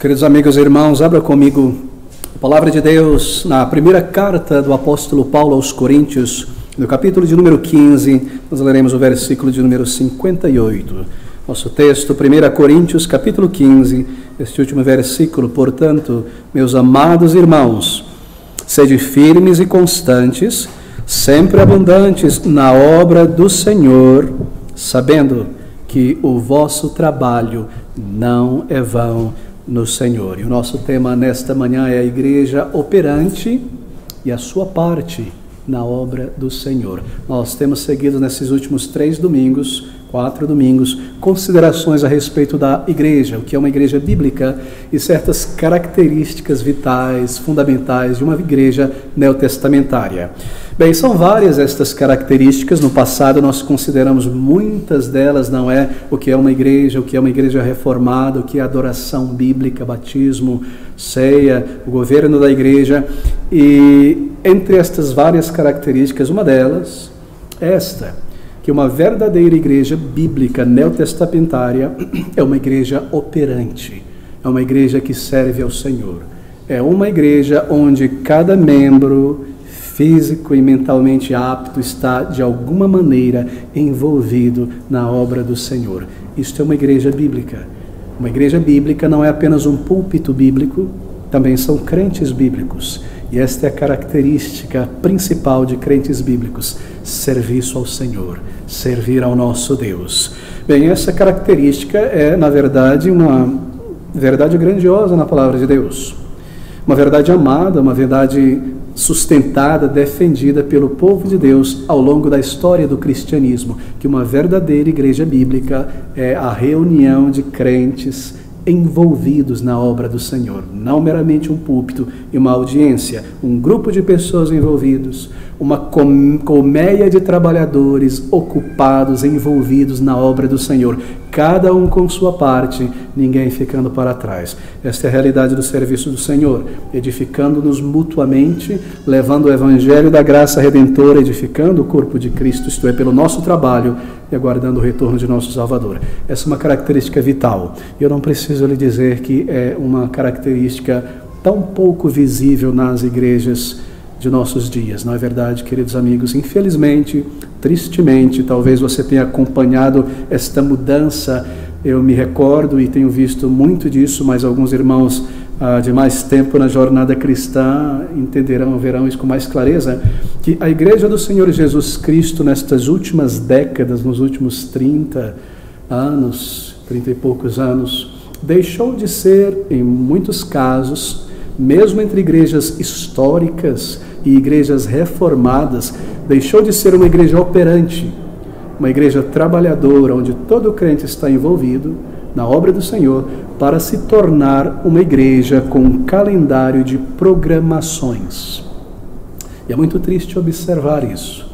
Queridos amigos e irmãos, abra comigo a palavra de Deus na primeira carta do apóstolo Paulo aos Coríntios, no capítulo de número 15, nós leremos o versículo de número 58. Nosso texto, 1 Coríntios, capítulo 15, este último versículo: portanto, meus amados irmãos, sede firmes e constantes, sempre abundantes na obra do Senhor, sabendo que o vosso trabalho não é vão no Senhor. E o nosso tema nesta manhã é a igreja operante e a sua parte na obra do Senhor. Nós temos seguido nesses últimos 4 domingos, considerações a respeito da igreja, o que é uma igreja bíblica e certas características vitais, fundamentais de uma igreja neotestamentária. Bem, são várias estas características. No passado nós consideramos muitas delas, não é? O que é uma igreja reformada, o que é adoração bíblica, batismo, ceia, o governo da igreja. E entre estas várias características, uma delas é esta: que uma verdadeira igreja bíblica neotestamentária é uma igreja operante, é uma igreja que serve ao Senhor, é uma igreja onde cada membro físico e mentalmente apto está de alguma maneira envolvido na obra do Senhor. Isto é uma igreja bíblica. Uma igreja bíblica não é apenas um púlpito bíblico, também são crentes bíblicos. E esta é a característica principal de crentes bíblicos: serviço ao Senhor, servir ao nosso Deus. Bem, essa característica é, na verdade, uma verdade grandiosa na palavra de Deus. Uma verdade amada, uma verdade sustentada, defendida pelo povo de Deus ao longo da história do cristianismo, que uma verdadeira igreja bíblica é a reunião de crentes envolvidos na obra do Senhor, não meramente um púlpito e uma audiência, um grupo de pessoas envolvidos, uma colmeia de trabalhadores ocupados, envolvidos na obra do Senhor, cada um com sua parte, ninguém ficando para trás. Esta é a realidade do serviço do Senhor, edificando-nos mutuamente, levando o evangelho da graça redentora, edificando o corpo de Cristo, isto é, pelo nosso trabalho, e aguardando o retorno de nosso Salvador. Essa é uma característica vital. Eu não preciso lhe dizer que é uma característica tão pouco visível nas igrejas de nossos dias, não é verdade, queridos amigos? Infelizmente, tristemente, talvez você tenha acompanhado esta mudança. Eu me recordo e tenho visto muito disso, mas alguns irmãos de mais tempo na jornada cristã entenderão, verão isso com mais clareza, que a igreja do Senhor Jesus Cristo nestas últimas décadas, nos últimos 30 e poucos anos, deixou de ser, em muitos casos, mesmo entre igrejas históricas e igrejas reformadas, deixou de ser uma igreja operante, uma igreja trabalhadora, onde todo crente está envolvido na obra do Senhor, para se tornar uma igreja com um calendário de programações. E é muito triste observar isso,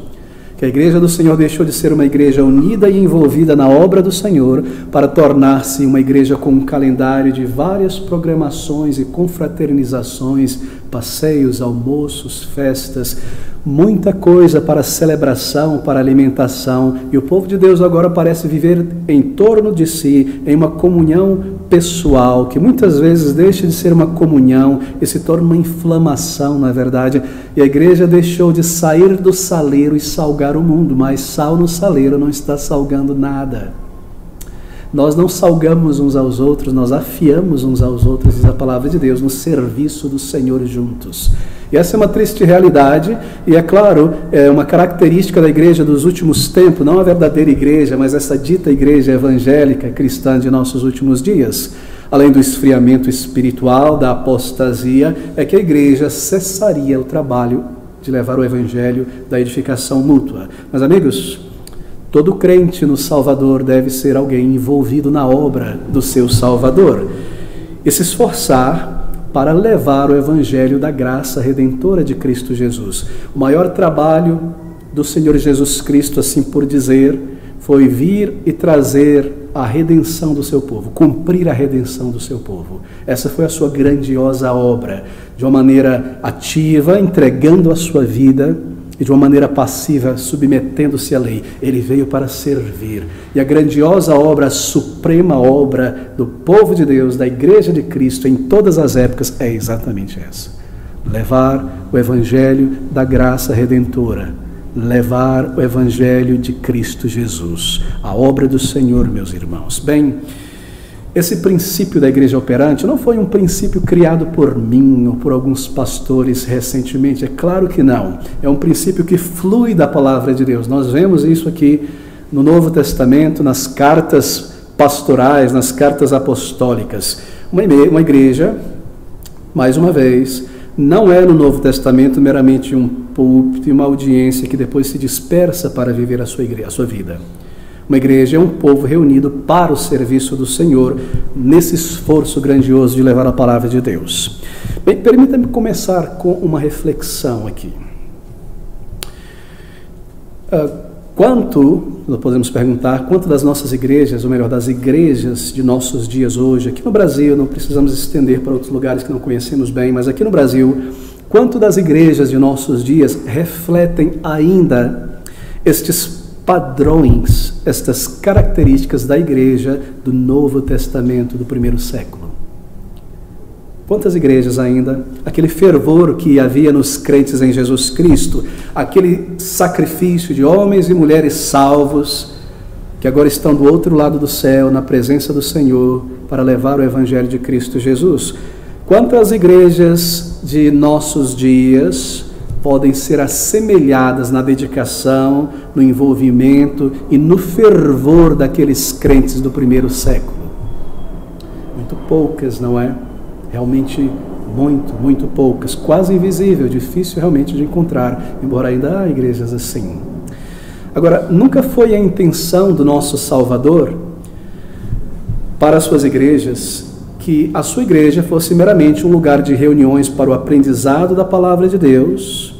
que a igreja do Senhor deixou de ser uma igreja unida e envolvida na obra do Senhor para tornar-se uma igreja com um calendário de várias programações e confraternizações, passeios, almoços, festas, muita coisa para celebração, para alimentação. E o povo de Deus agora parece viver em torno de si, em uma comunhão pessoal, que muitas vezes deixa de ser uma comunhão e se torna uma inflamação, na verdade. E a igreja deixou de sair do saleiro e salgar o mundo, mas sal no saleiro não está salgando nada. Nós não salgamos uns aos outros, nós afiamos uns aos outros, diz a palavra de Deus, no serviço do Senhor juntos. E essa é uma triste realidade, e é claro, é uma característica da igreja dos últimos tempos, não a verdadeira igreja, mas essa dita igreja evangélica cristã de nossos últimos dias. Além do esfriamento espiritual, da apostasia, é que a igreja cessaria o trabalho de levar o evangelho da edificação mútua. Mas, amigos, todo crente no Salvador deve ser alguém envolvido na obra do seu Salvador e se esforçar para levar o evangelho da graça redentora de Cristo Jesus. O maior trabalho do Senhor Jesus Cristo, assim por dizer, foi vir e trazer a redenção do seu povo, cumprir a redenção do seu povo. Essa foi a sua grandiosa obra, de uma maneira ativa, entregando a sua vida e de uma maneira passiva, submetendo-se à lei. Ele veio para servir. E a grandiosa obra, a suprema obra do povo de Deus, da Igreja de Cristo, em todas as épocas, é exatamente essa: levar o Evangelho da graça redentora, levar o Evangelho de Cristo Jesus, a obra do Senhor, meus irmãos. Bem, esse princípio da igreja operante não foi um princípio criado por mim ou por alguns pastores recentemente, é claro que não. É um princípio que flui da palavra de Deus. Nós vemos isso aqui no Novo Testamento, nas cartas pastorais, nas cartas apostólicas. Uma igreja, mais uma vez, não é no Novo Testamento meramente um púlpito e uma audiência que depois se dispersa para viver a sua vida. Uma igreja é um povo reunido para o serviço do Senhor, nesse esforço grandioso de levar a palavra de Deus. Bem, permita-me começar com uma reflexão aqui. Nós podemos perguntar, quanto das nossas igrejas, ou melhor, das igrejas de nossos dias hoje, aqui no Brasil, não precisamos estender para outros lugares que não conhecemos bem, mas aqui no Brasil, quanto das igrejas de nossos dias refletem ainda estes padrões, estas características da igreja do Novo Testamento do primeiro século? Quantas igrejas ainda, aquele fervor que havia nos crentes em Jesus Cristo, aquele sacrifício de homens e mulheres salvos, que agora estão do outro lado do céu, na presença do Senhor, para levar o Evangelho de Cristo Jesus? Quantas igrejas de nossos dias podem ser assemelhadas na dedicação, no envolvimento e no fervor daqueles crentes do primeiro século? Muito poucas, não é? Realmente muito poucas, quase invisível, difícil realmente de encontrar, embora ainda há igrejas assim. Agora, nunca foi a intenção do nosso Salvador para as suas igrejas que a sua igreja fosse meramente um lugar de reuniões para o aprendizado da palavra de Deus,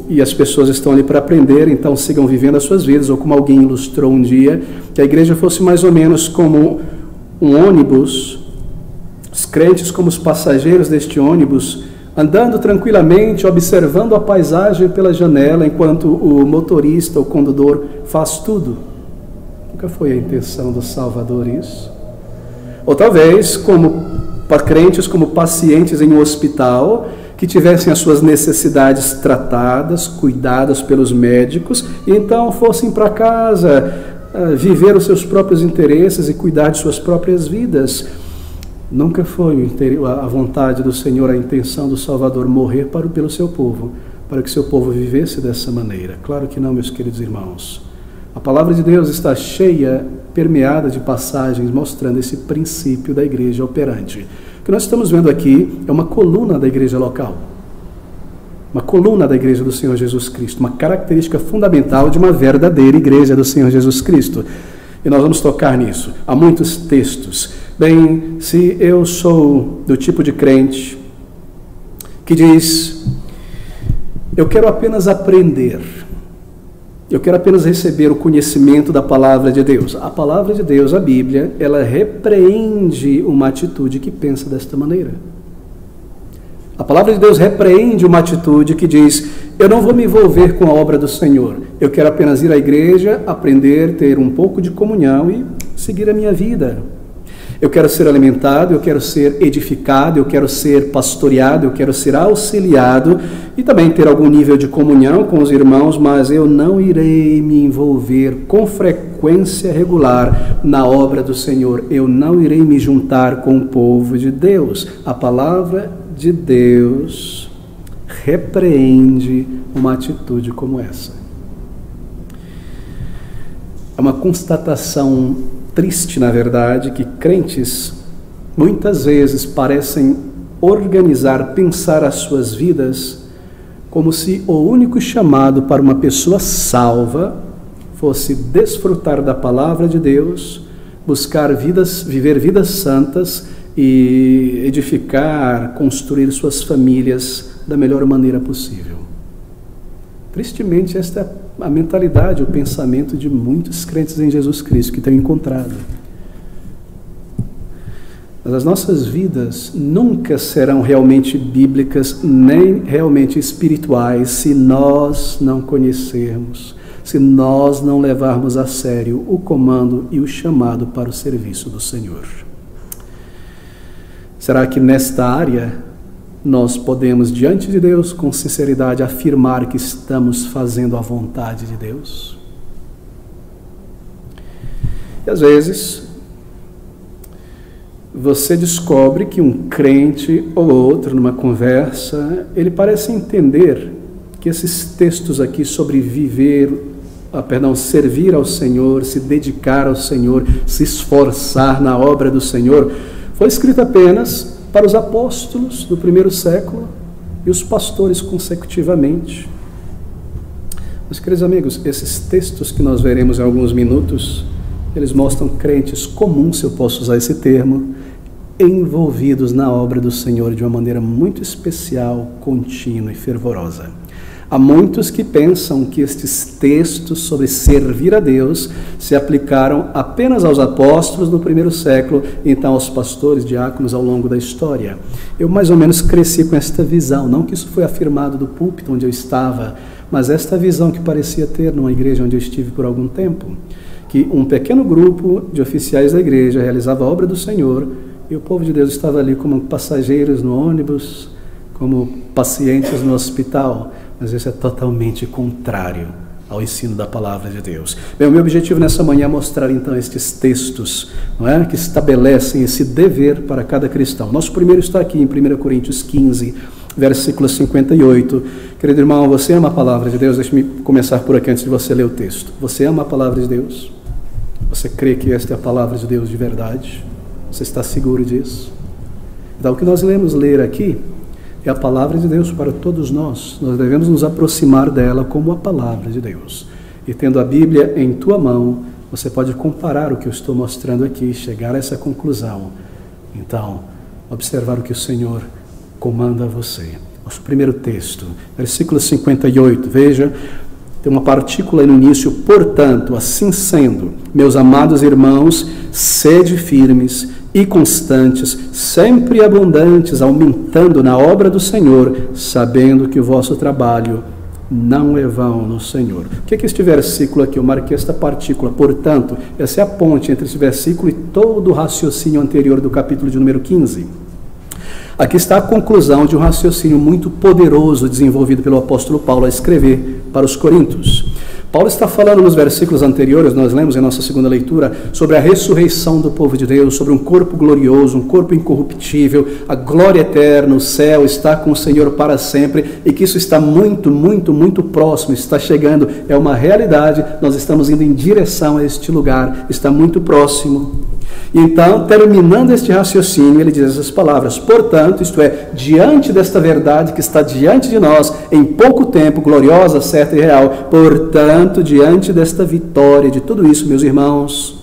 e as pessoas estão ali para aprender, então sigam vivendo as suas vidas, ou como alguém ilustrou um dia, que a igreja fosse mais ou menos como um ônibus, os crentes como os passageiros deste ônibus, andando tranquilamente, observando a paisagem pela janela, enquanto o motorista, o condutor, faz tudo. Nunca foi a intenção do Salvador isso. Ou talvez, para crentes como pacientes em um hospital, que tivessem as suas necessidades tratadas, cuidadas pelos médicos, e então fossem para casa viver os seus próprios interesses e cuidar de suas próprias vidas. Nunca foi a vontade do Senhor, a intenção do Salvador morrer pelo seu povo, para que seu povo vivesse dessa maneira. Claro que não, meus queridos irmãos. A palavra de Deus está cheia, permeada de passagens mostrando esse princípio da igreja operante. O que nós estamos vendo aqui é uma coluna da igreja local, uma coluna da igreja do Senhor Jesus Cristo, uma característica fundamental de uma verdadeira igreja do Senhor Jesus Cristo. E nós vamos tocar nisso. Há muitos textos. Bem, se eu sou do tipo de crente que diz: eu quero apenas aprender, eu quero apenas receber o conhecimento da palavra de Deus. A palavra de Deus, a Bíblia, ela repreende uma atitude que pensa desta maneira. A palavra de Deus repreende uma atitude que diz: eu não vou me envolver com a obra do Senhor, eu quero apenas ir à igreja, aprender, ter um pouco de comunhão e seguir a minha vida. Eu quero ser alimentado, eu quero ser edificado, eu quero ser pastoreado, eu quero ser auxiliado e também ter algum nível de comunhão com os irmãos, mas eu não irei me envolver com frequência regular na obra do Senhor. Eu não irei me juntar com o povo de Deus. A palavra de Deus repreende uma atitude como essa. É uma constatação triste, na verdade, que crentes muitas vezes parecem organizar, pensar as suas vidas como se o único chamado para uma pessoa salva fosse desfrutar da palavra de Deus, buscar viver vidas santas e edificar, construir suas famílias da melhor maneira possível. Tristemente, esta é a mentalidade, o pensamento de muitos crentes em Jesus Cristo que tenho encontrado. Mas as nossas vidas nunca serão realmente bíblicas, nem realmente espirituais, se nós não conhecermos, se nós não levarmos a sério o comando e o chamado para o serviço do Senhor. Será que nesta área nós podemos, diante de Deus, com sinceridade, afirmar que estamos fazendo a vontade de Deus? E às vezes você descobre que um crente ou outro, numa conversa, ele parece entender que esses textos aqui sobre servir ao Senhor, se dedicar ao Senhor, se esforçar na obra do Senhor, foi escrito apenas para os apóstolos do primeiro século e os pastores consecutivamente. Meus queridos amigos, esses textos que nós veremos em alguns minutos, eles mostram crentes comuns, se eu posso usar esse termo, envolvidos na obra do Senhor de uma maneira muito especial, contínua e fervorosa. Há muitos que pensam que estes textos sobre servir a Deus se aplicaram apenas aos apóstolos no primeiro século e então aos pastores, diáconos ao longo da história. Eu mais ou menos cresci com esta visão, não que isso foi afirmado do púlpito onde eu estava, mas esta visão que parecia ter numa igreja onde eu estive por algum tempo, que um pequeno grupo de oficiais da igreja realizava a obra do Senhor e o povo de Deus estava ali como passageiros no ônibus, como pacientes no hospital. Mas isso é totalmente contrário ao ensino da palavra de Deus. Bem, o meu objetivo nessa manhã é mostrar então estes textos, não é, que estabelecem esse dever para cada cristão. Nosso primeiro está aqui em 1 Coríntios 15, versículo 58. Querido irmão, você ama a palavra de Deus? Deixe-me começar por aqui antes de você ler o texto. Você ama a palavra de Deus? Você crê que esta é a palavra de Deus de verdade? Você está seguro disso? Então, o que nós iremos ler aqui é a palavra de Deus para todos nós. Nós devemos nos aproximar dela como a palavra de Deus. E tendo a Bíblia em tua mão, você pode comparar o que eu estou mostrando aqui, chegar a essa conclusão. Então, observar o que o Senhor comanda a você. Nosso primeiro texto, versículo 58, veja, tem uma partícula no início, portanto, assim sendo, meus amados irmãos, sede firmes e constantes, sempre abundantes, aumentando na obra do Senhor, sabendo que o vosso trabalho não é vão no Senhor. O que é este versículo aqui? Eu marquei esta partícula, portanto, essa é a ponte entre esse versículo e todo o raciocínio anterior do capítulo de número 15. Aqui está a conclusão de um raciocínio muito poderoso desenvolvido pelo apóstolo Paulo a escrever para os Coríntios. Paulo está falando nos versículos anteriores, nós lemos em nossa segunda leitura, sobre a ressurreição do povo de Deus, sobre um corpo glorioso, um corpo incorruptível, a glória eterna, o céu está com o Senhor para sempre, e que isso está muito, muito, muito próximo, está chegando, é uma realidade, nós estamos indo em direção a este lugar, está muito próximo. Então, terminando este raciocínio, ele diz essas palavras: portanto, isto é, diante desta verdade que está diante de nós, em pouco tempo, gloriosa, certa e real, portanto, diante desta vitória, de tudo isso, meus irmãos,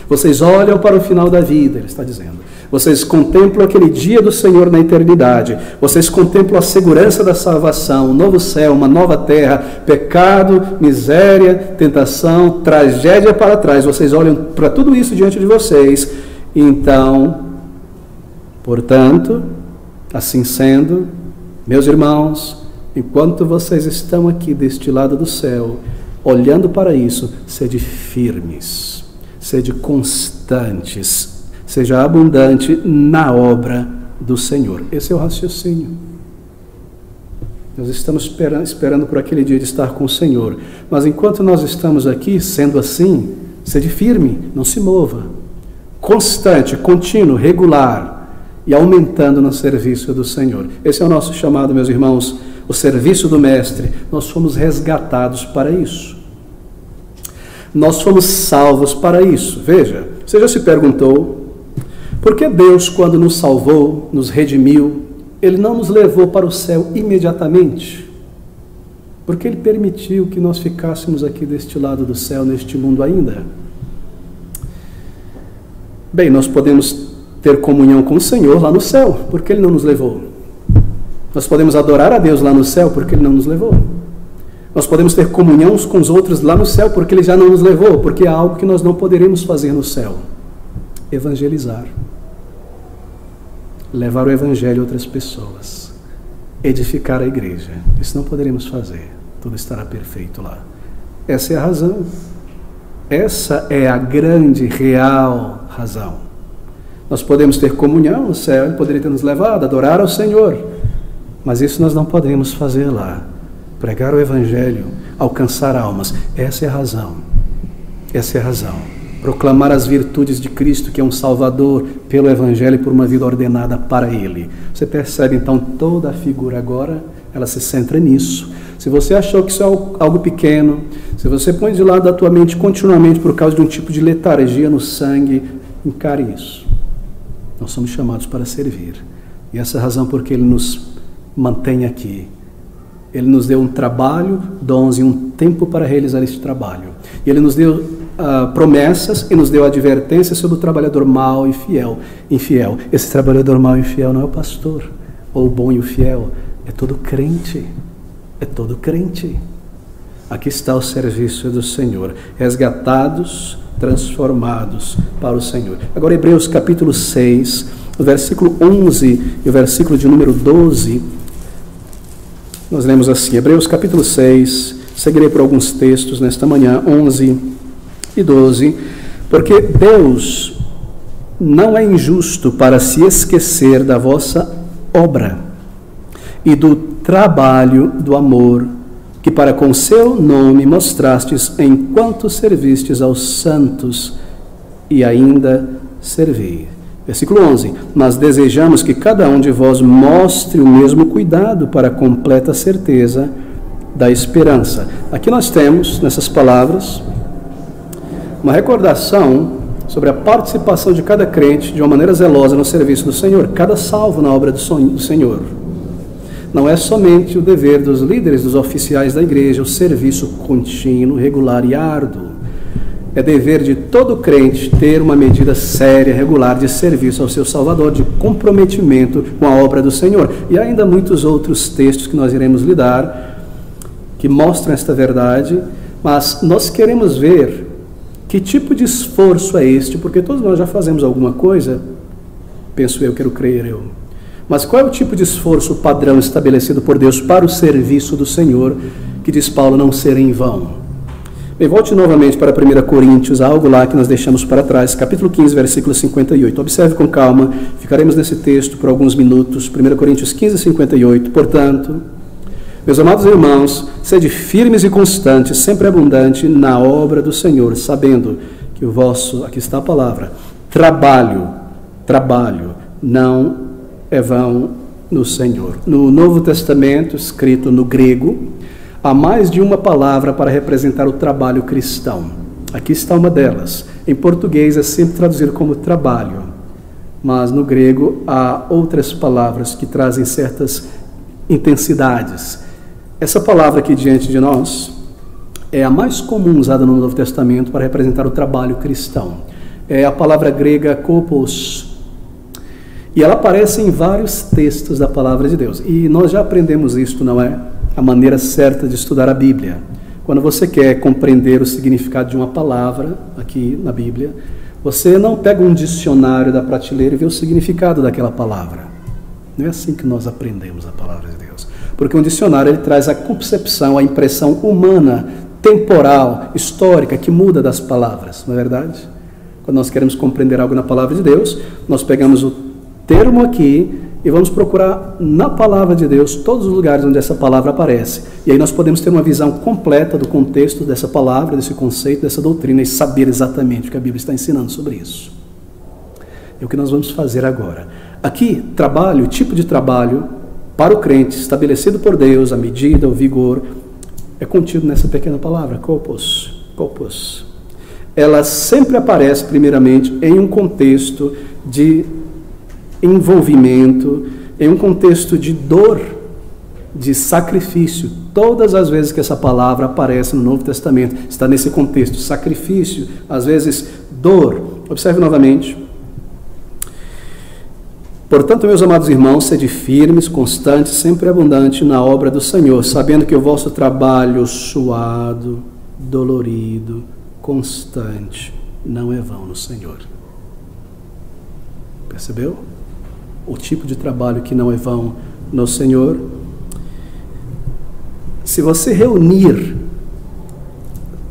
vocês olham para o final da vida, ele está dizendo, vocês contemplam aquele dia do Senhor na eternidade, vocês contemplam a segurança da salvação, um novo céu, uma nova terra, pecado, miséria, tentação, tragédia para trás, vocês olham para tudo isso diante de vocês, então, portanto, assim sendo, meus irmãos, enquanto vocês estão aqui deste lado do céu, olhando para isso, sede firmes, sede constantes, seja abundante na obra do Senhor. Esse é o raciocínio. Nós estamos esperando por aquele dia de estar com o Senhor. Mas enquanto nós estamos aqui, sendo assim, sede firme, não se mova. Constante, contínuo, regular e aumentando no serviço do Senhor. Esse é o nosso chamado, meus irmãos, o serviço do Mestre. Nós fomos resgatados para isso. Nós fomos salvos para isso. Veja, você já se perguntou, por que Deus, quando nos salvou, nos redimiu, Ele não nos levou para o céu imediatamente? Porque Ele permitiu que nós ficássemos aqui deste lado do céu, neste mundo ainda? Bem, nós podemos ter comunhão com o Senhor lá no céu, porque Ele não nos levou. Nós podemos adorar a Deus lá no céu, porque Ele não nos levou. Nós podemos ter comunhão uns com os outros lá no céu, porque Ele já não nos levou, porque é algo que nós não poderemos fazer no céu. Evangelizar. levar o Evangelho a outras pessoas, edificar a igreja. Isso não poderemos fazer, tudo estará perfeito lá. Essa é a razão, essa é a grande, real razão. Nós podemos ter comunhão no céu, Ele poderia ter nos levado a adorar ao Senhor, mas isso nós não podemos fazer lá. Pregar o Evangelho, alcançar almas, essa é a razão. Essa é a razão. Proclamar as virtudes de Cristo, que é um Salvador, pelo Evangelho e por uma vida ordenada para Ele. Você percebe então toda a figura agora, ela se centra nisso. Se você achou que isso é algo pequeno, se você põe de lado da tua mente continuamente por causa de um tipo de letargia no sangue, encare isso. Nós somos chamados para servir. E essa é a razão por que Ele nos mantém aqui. Ele nos deu um trabalho, dons e um tempo para realizar esse trabalho. E Ele nos deu promessas e nos deu advertências sobre o trabalhador mau e infiel. Esse trabalhador mau e infiel não é o pastor, ou o bom e o fiel, é todo crente. É todo crente. Aqui está o serviço do Senhor. Resgatados, transformados para o Senhor. Agora Hebreus capítulo 6, o versículo 11 e o versículo de número 12, nós lemos assim, Hebreus capítulo 6, seguirei por alguns textos nesta manhã, 11 e 12, porque Deus não é injusto para se esquecer da vossa obra e do trabalho do amor que para com seu nome mostrastes enquanto servistes aos santos e ainda servi. Versículo 11, mas desejamos que cada um de vós mostre o mesmo cuidado para a completa certeza da esperança. Aqui nós temos, nessas palavras, uma recordação sobre a participação de cada crente de uma maneira zelosa no serviço do Senhor, cada salvo na obra do Senhor. Não é somente o dever dos líderes, dos oficiais da igreja, o serviço contínuo, regular e árduo. É dever de todo crente ter uma medida séria, regular de serviço ao seu Salvador, de comprometimento com a obra do Senhor. E há ainda muitos outros textos que nós iremos lidar, que mostram esta verdade, mas nós queremos ver que tipo de esforço é este, porque todos nós já fazemos alguma coisa, penso eu, quero crer eu. Mas qual é o tipo de esforço padrão estabelecido por Deus para o serviço do Senhor, que diz Paulo não ser em vão? Bem, volte novamente para 1 Coríntios, algo lá que nós deixamos para trás, capítulo 15, versículo 58. Observe com calma, ficaremos nesse texto por alguns minutos. 1 Coríntios 15, 58. Portanto, meus amados irmãos, sede firmes e constantes, sempre abundante na obra do Senhor, sabendo que o vosso, aqui está a palavra, trabalho não é vão no Senhor. No Novo Testamento, escrito no grego, há mais de uma palavra para representar o trabalho cristão. Aqui está uma delas. Em português é sempre traduzido como trabalho, mas no grego há outras palavras que trazem certas intensidades. Essa palavra aqui diante de nós é a mais comum usada no Novo Testamento para representar o trabalho cristão. É a palavra grega kopos. E ela aparece em vários textos da palavra de Deus. E nós já aprendemos isto, não é? A maneira certa de estudar a Bíblia. Quando você quer compreender o significado de uma palavra, aqui na Bíblia, você não pega um dicionário da prateleira e vê o significado daquela palavra. Não é assim que nós aprendemos a palavra de Deus. Porque um dicionário ele traz a concepção, a impressão humana, temporal, histórica, que muda das palavras, não é verdade? Quando nós queremos compreender algo na palavra de Deus, nós pegamos o termo aqui e vamos procurar na palavra de Deus todos os lugares onde essa palavra aparece. E aí nós podemos ter uma visão completa do contexto dessa palavra, desse conceito, dessa doutrina e saber exatamente o que a Bíblia está ensinando sobre isso. É o que nós vamos fazer agora. Aqui, trabalho, tipo de trabalho para o crente, estabelecido por Deus, a medida, o vigor, é contido nessa pequena palavra, kopos, kopos. Ela sempre aparece, primeiramente, em um contexto de envolvimento, em um contexto de dor, de sacrifício. Todas as vezes que essa palavra aparece no Novo Testamento, está nesse contexto, sacrifício, às vezes dor. Observe novamente. Portanto, meus amados irmãos, sede firmes, constantes, sempre abundante na obra do Senhor, sabendo que o vosso trabalho suado, dolorido, constante, não é vão no Senhor. Percebeu? o tipo de trabalho que não é vão no Senhor. Se você reunir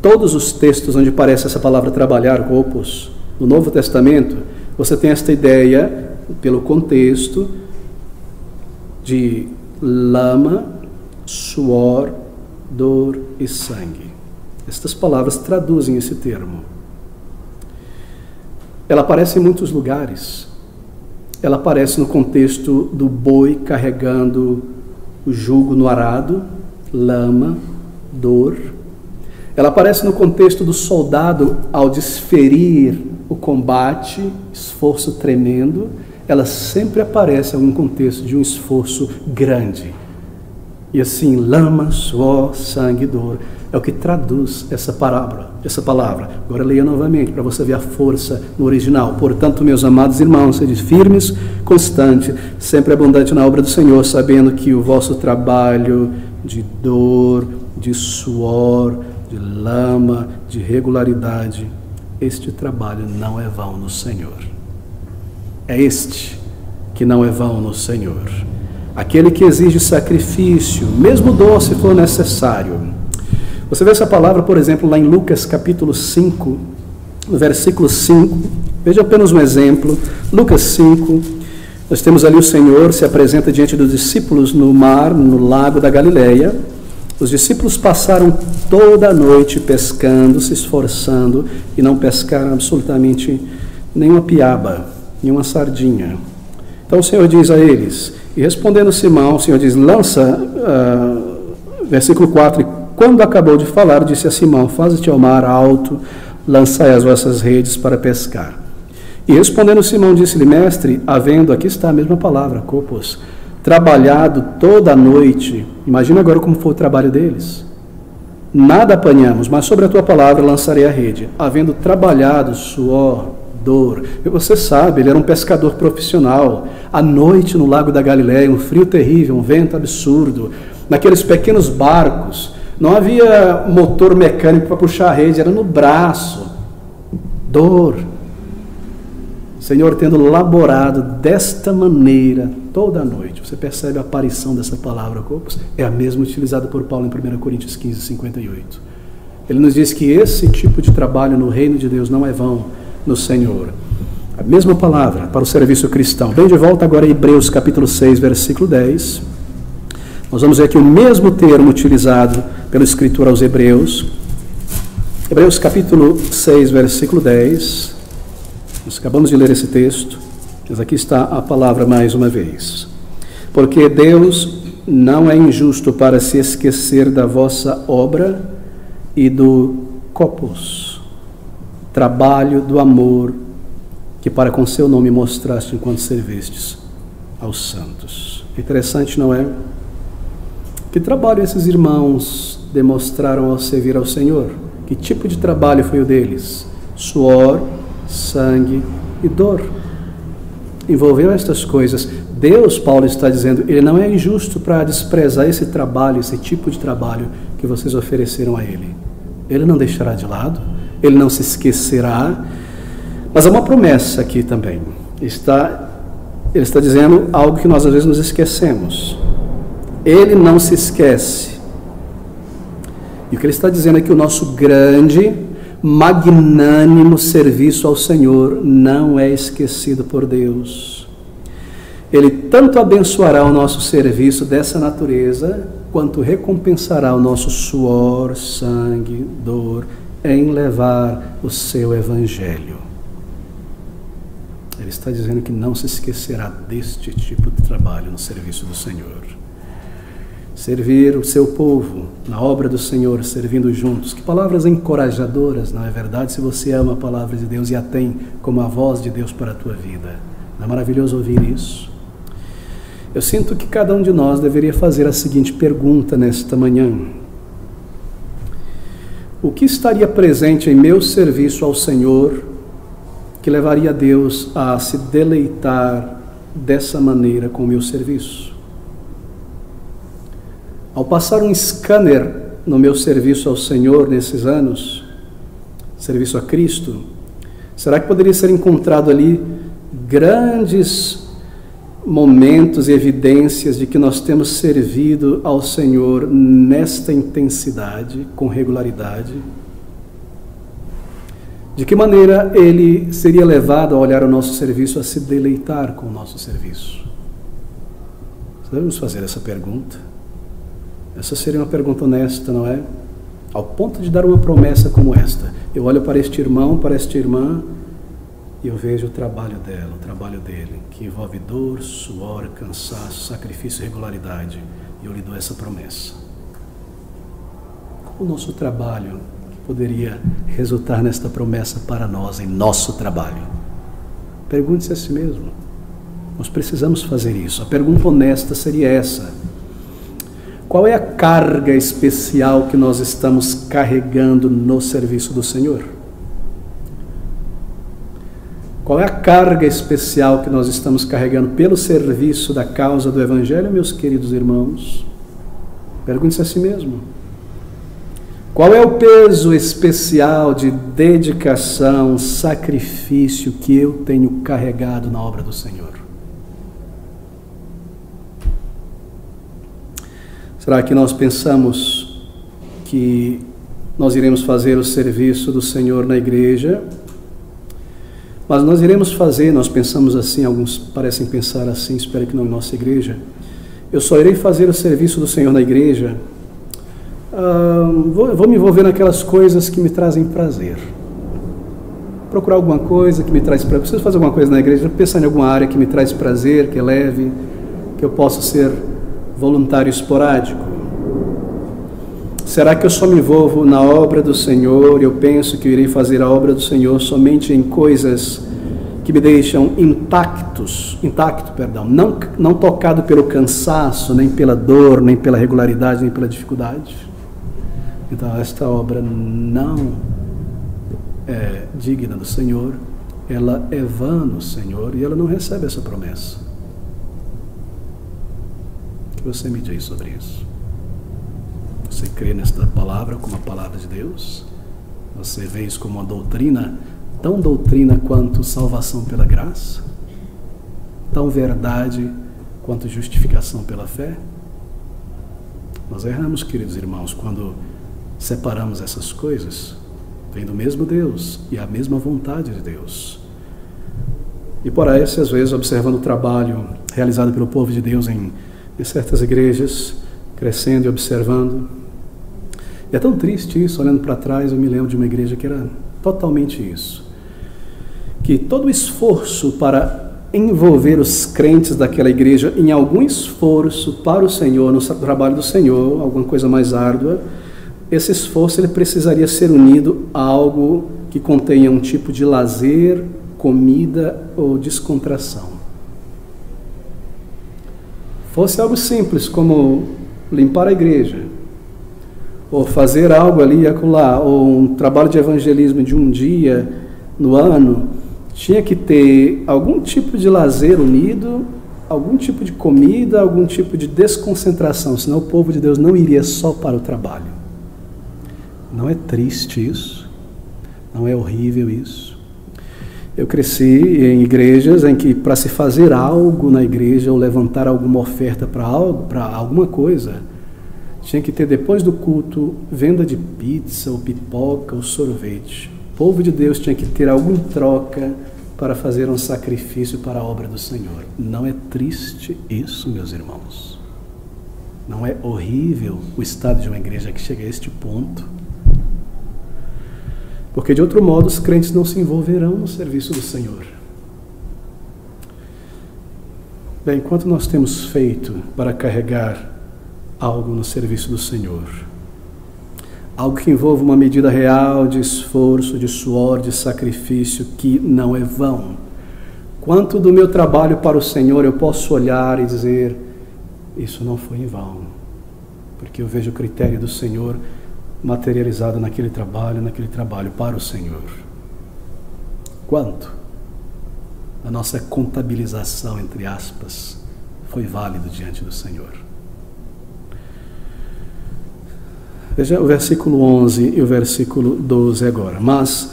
todos os textos onde aparece essa palavra trabalhar, opus, no Novo Testamento, você tem esta ideia, pelo contexto, de lama, suor, dor e sangue. Estas palavras traduzem esse termo. Ela aparece em muitos lugares. Ela aparece no contexto do boi carregando o jugo no arado, lama, dor. Ela aparece no contexto do soldado ao desferir o combate, esforço tremendo. Ela sempre aparece em algum contexto de um esforço grande. E assim, lama, suor, sangue, dor, é o que traduz essa palavra. Agora leia novamente, para você ver a força no original. Portanto, meus amados irmãos, sede firmes, constante, sempre abundante na obra do Senhor, sabendo que o vosso trabalho de dor, de suor, de lama, de regularidade, este trabalho não é vão no Senhor. É este que não é vão no Senhor. Aquele que exige sacrifício, mesmo dor se for necessário. Você vê essa palavra, por exemplo, lá em Lucas capítulo 5, no versículo 5. Veja apenas um exemplo. Lucas 5, nós temos ali o Senhor se apresenta diante dos discípulos no mar, no lago da Galileia. Os discípulos passaram toda a noite pescando, se esforçando, e não pescaram absolutamente nenhuma piaba, nenhuma sardinha. Então o Senhor diz a eles, e respondendo Simão, o Senhor diz, versículo 4, e quando acabou de falar, disse a Simão, faze-te ao mar alto, lançai as vossas redes para pescar. E respondendo Simão, disse-lhe, mestre, aqui está a mesma palavra, copos, trabalhado toda a noite. Imagina agora como foi o trabalho deles. Nada apanhamos, mas sobre a tua palavra lançarei a rede. Havendo trabalhado, suor, dor. E você sabe, ele era um pescador profissional. À noite no lago da Galileia, um frio terrível, um vento absurdo. Naqueles pequenos barcos, não havia motor mecânico para puxar a rede, era no braço. Dor. Senhor, tendo laborado desta maneira toda a noite. Você percebe a aparição dessa palavra, corpos? É a mesma utilizada por Paulo em 1 Coríntios 15, 58. Ele nos diz que esse tipo de trabalho no reino de Deus não é vão no Senhor. A mesma palavra para o serviço cristão. Vem de volta agora a Hebreus capítulo 6, versículo 10. Nós vamos ver aqui o mesmo termo utilizado pelo escritor aos Hebreus. Hebreus capítulo 6, versículo 10. Nós acabamos de ler esse texto, mas aqui está a palavra mais uma vez. Porque Deus não é injusto para se esquecer da vossa obra e do copos, trabalho do amor, que para com seu nome mostraste enquanto servistes aos santos. Interessante, não é? Que trabalho esses irmãos demonstraram ao servir ao Senhor? Que tipo de trabalho foi o deles? Suor, sangue e dor. Envolveu estas coisas. Deus, Paulo está dizendo, ele não é injusto para desprezar esse trabalho, esse tipo de trabalho que vocês ofereceram a ele. Ele não deixará de lado, ele não se esquecerá. Mas há uma promessa aqui também. Ele está dizendo algo que nós às vezes nos esquecemos. Ele não se esquece. E o que ele está dizendo é que o nosso grande, magnânimo serviço ao Senhor não é esquecido por Deus. Ele tanto abençoará o nosso serviço dessa natureza, quanto recompensará o nosso suor, sangue, dor, em levar o seu evangelho. Ele está dizendo que não se esquecerá deste tipo de trabalho no serviço do Senhor. Servir o seu povo na obra do Senhor, servindo juntos. Que palavras encorajadoras, não é verdade? Se você ama a palavra de Deus e a tem como a voz de Deus para a tua vida. Não é maravilhoso ouvir isso? Eu sinto que cada um de nós deveria fazer a seguinte pergunta nesta manhã. O que estaria presente em meu serviço ao Senhor que levaria Deus a se deleitar dessa maneira com o meu serviço? Ao passar um scanner no meu serviço ao Senhor nesses anos, serviço a Cristo, será que poderia ser encontrado ali grandes momentos e evidências de que nós temos servido ao Senhor nesta intensidade, com regularidade? De que maneira Ele seria levado a olhar o nosso serviço, a se deleitar com o nosso serviço? Devemos fazer essa pergunta. Essa seria uma pergunta honesta, não é? Ao ponto de dar uma promessa como esta. Eu olho para este irmão, para esta irmã, e eu vejo o trabalho dela, o trabalho dele, que envolve dor, suor, cansaço, sacrifício e regularidade. E eu lhe dou essa promessa. O nosso trabalho poderia resultar nesta promessa para nós, em nosso trabalho? Pergunte-se a si mesmo. Nós precisamos fazer isso. A pergunta honesta seria essa: qual é a carga especial que nós estamos carregando no serviço do Senhor? Qual é a carga especial que nós estamos carregando pelo serviço da causa do Evangelho, meus queridos irmãos? Pergunte-se a si mesmo. Qual é o peso especial de dedicação, sacrifício que eu tenho carregado na obra do Senhor? Será que nós pensamos que nós iremos fazer o serviço do Senhor na igreja? Mas nós iremos fazer, nós pensamos assim, alguns parecem pensar assim, espero que não em nossa igreja. Eu só irei fazer o serviço do Senhor na igreja, vou me envolver naquelas coisas que me trazem prazer. Procurar alguma coisa que me traz prazer. Preciso fazer alguma coisa na igreja, pensar em alguma área que me traz prazer, que é leve, que eu possa ser voluntário esporádico. Será que eu só me envolvo na obra do Senhor? Eu penso que eu irei fazer a obra do Senhor somente em coisas que me deixam intacto, não tocado pelo cansaço, nem pela dor, nem pela regularidade, nem pela dificuldade. Então esta obra não é digna do Senhor, ela é vã no Senhor e ela não recebe essa promessa. O que você me diz sobre isso? Você crê nesta palavra como a palavra de Deus? Você vê isso como uma doutrina, tão doutrina quanto salvação pela graça? Tão verdade quanto justificação pela fé? Nós erramos, queridos irmãos, quando separamos essas coisas. Vem do mesmo Deus e a mesma vontade de Deus. E por aí, às vezes, observando o trabalho realizado pelo povo de Deus em certas igrejas, crescendo e observando. E é tão triste isso, olhando para trás, eu me lembro de uma igreja que era totalmente isso. Que todo o esforço para envolver os crentes daquela igreja em algum esforço para o Senhor, no trabalho do Senhor, alguma coisa mais árdua, esse esforço ele precisaria ser unido a algo que contenha um tipo de lazer, comida ou descontração. Fosse algo simples como limpar a igreja, ou fazer algo ali e acolá, ou um trabalho de evangelismo de um dia no ano, tinha que ter algum tipo de lazer unido, algum tipo de comida, algum tipo de desconcentração, senão o povo de Deus não iria só para o trabalho. Não é triste isso? Não é horrível isso? Eu cresci em igrejas em que para se fazer algo na igreja ou levantar alguma oferta para alguma coisa, tinha que ter depois do culto venda de pizza ou pipoca ou sorvete. O povo de Deus tinha que ter algo em troca para fazer um sacrifício para a obra do Senhor. Não é triste isso, meus irmãos? Não é horrível o estado de uma igreja que chega a este ponto? Porque de outro modo os crentes não se envolverão no serviço do Senhor. Bem, quanto nós temos feito para carregar algo no serviço do Senhor? Algo que envolva uma medida real de esforço, de suor, de sacrifício, que não é vão. Quanto do meu trabalho para o Senhor eu posso olhar e dizer, isso não foi em vão, porque eu vejo o critério do Senhor materializado naquele trabalho para o Senhor. Quanto a nossa contabilização, entre aspas, foi válido diante do Senhor? Veja o versículo 11 e o versículo 12 agora. Mas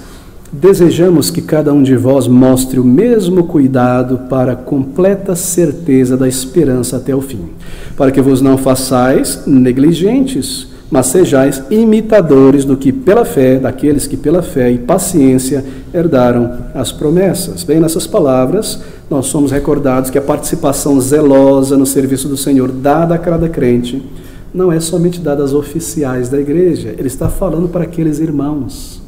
desejamos que cada um de vós mostre o mesmo cuidado para a completa certeza da esperança até o fim, para que vos não façais negligentes, mas sejais imitadores do que pela fé, daqueles que pela fé e paciência herdaram as promessas. Bem, nessas palavras, nós somos recordados que a participação zelosa no serviço do Senhor, dada a cada crente, não é somente dada aos oficiais da igreja, ele está falando para aqueles irmãos.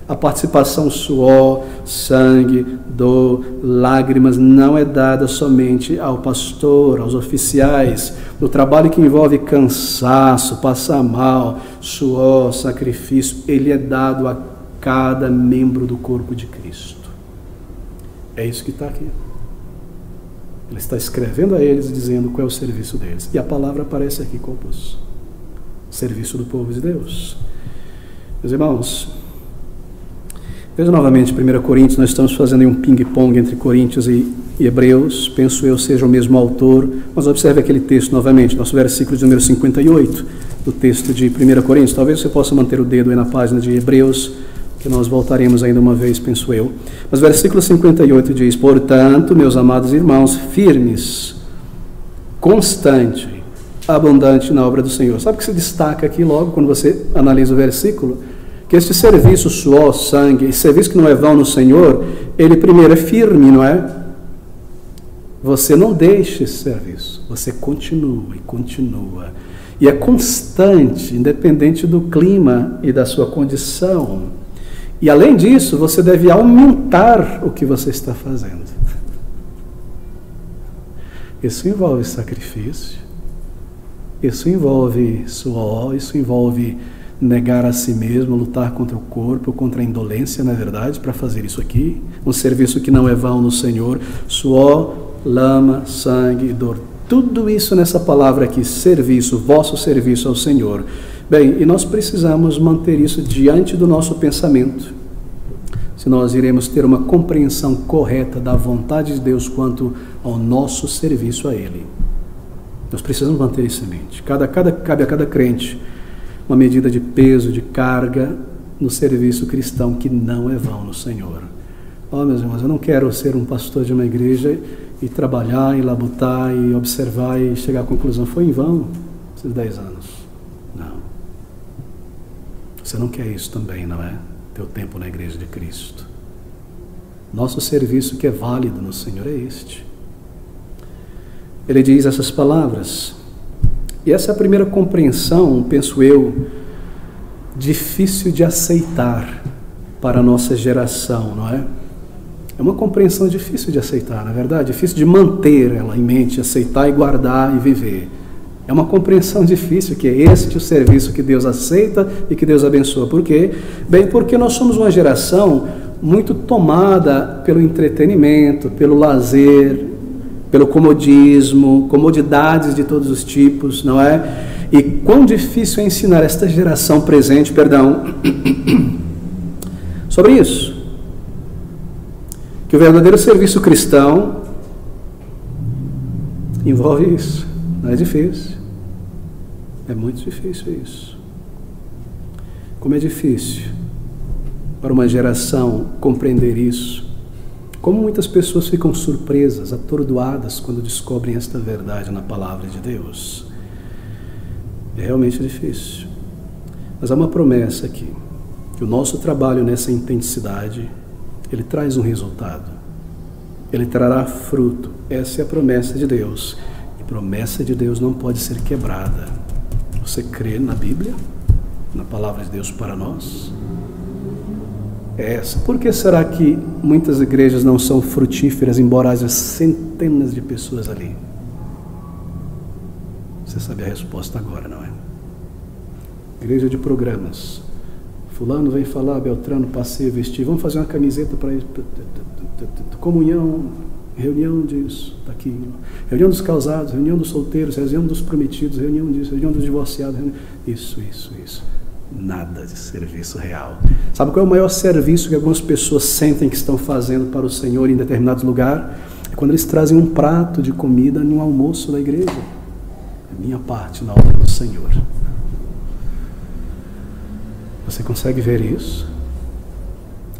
A participação suor, sangue, dor, lágrimas não é dada somente ao pastor, aos oficiais. No trabalho que envolve cansaço, passar mal, suor, sacrifício, ele é dado a cada membro do corpo de Cristo. É isso que está aqui. Ele está escrevendo a eles, dizendo qual é o serviço deles. E a palavra aparece aqui compôs. Serviço do povo de Deus. Meus irmãos, veja novamente 1 Coríntios, nós estamos fazendo um ping-pong entre Coríntios e Hebreus, penso eu seja o mesmo autor, mas observe aquele texto novamente, nosso versículo de número 58, do texto de 1 Coríntios, talvez você possa manter o dedo aí na página de Hebreus, que nós voltaremos ainda uma vez, penso eu, mas versículo 58 diz: portanto, meus amados irmãos, firmes, constante, abundante na obra do Senhor. Sabe o que se destaca aqui logo, quando você analisa o versículo? Que este serviço, suor, sangue, esse serviço que não é vão no Senhor, ele primeiro é firme, não é? Você não deixa esse serviço, você continua e continua. E é constante, independente do clima e da sua condição. E além disso, você deve aumentar o que você está fazendo. Isso envolve sacrifício, isso envolve suor, isso envolve negar a si mesmo, lutar contra o corpo, contra a indolência, na verdade, para fazer isso aqui. Um serviço que não é vão no Senhor. Suor, lama, sangue, dor. Tudo isso nessa palavra aqui, serviço, vosso serviço ao Senhor. Bem, e nós precisamos manter isso diante do nosso pensamento, se nós iremos ter uma compreensão correta da vontade de Deus quanto ao nosso serviço a Ele. Nós precisamos manter isso em mente. Cabe a cada crente uma medida de peso, de carga no serviço cristão que não é vão no Senhor. Meus irmãos, eu não quero ser um pastor de uma igreja e trabalhar, e labutar, e observar e chegar à conclusão, foi em vão esses 10 anos. Não. Você não quer isso também, não é? Teu tempo na igreja de Cristo. Nosso serviço que é válido no Senhor é este. Ele diz essas palavras. E essa é a primeira compreensão, penso eu, difícil de aceitar para a nossa geração, não é? É uma compreensão difícil de aceitar, na verdade, difícil de manter ela em mente, aceitar e guardar e viver. É uma compreensão difícil, que é este o serviço que Deus aceita e que Deus abençoa. Por quê? Bem, porque nós somos uma geração muito tomada pelo entretenimento, pelo lazer, pelo comodismo, comodidades de todos os tipos, não é? E quão difícil é ensinar esta geração presente, sobre isso. Que o verdadeiro serviço cristão envolve isso. Não é difícil. É muito difícil isso. Como é difícil para uma geração compreender isso. Como muitas pessoas ficam surpresas, atordoadas quando descobrem esta verdade na palavra de Deus. É realmente difícil. Mas há uma promessa aqui, que o nosso trabalho nessa intensidade, ele traz um resultado. Ele trará fruto. Essa é a promessa de Deus. E promessa de Deus não pode ser quebrada. Você crê na Bíblia? Na palavra de Deus para nós? É essa. Por que será que muitas igrejas não são frutíferas, embora haja centenas de pessoas ali? Você sabe a resposta agora, não é? Igreja de programas. Fulano vem falar, Beltrano, passeio, vestir. Vamos fazer uma camiseta para ele. Comunhão, reunião disso, daquilo. Reunião dos casados, reunião dos solteiros, reunião dos prometidos, reunião disso, reunião dos divorciados. Isso. Nada de serviço real. Sabe qual é o maior serviço que algumas pessoas sentem que estão fazendo para o Senhor em determinados lugares? É quando eles trazem um prato de comida num almoço da igreja. É minha parte na obra do Senhor. Você consegue ver isso?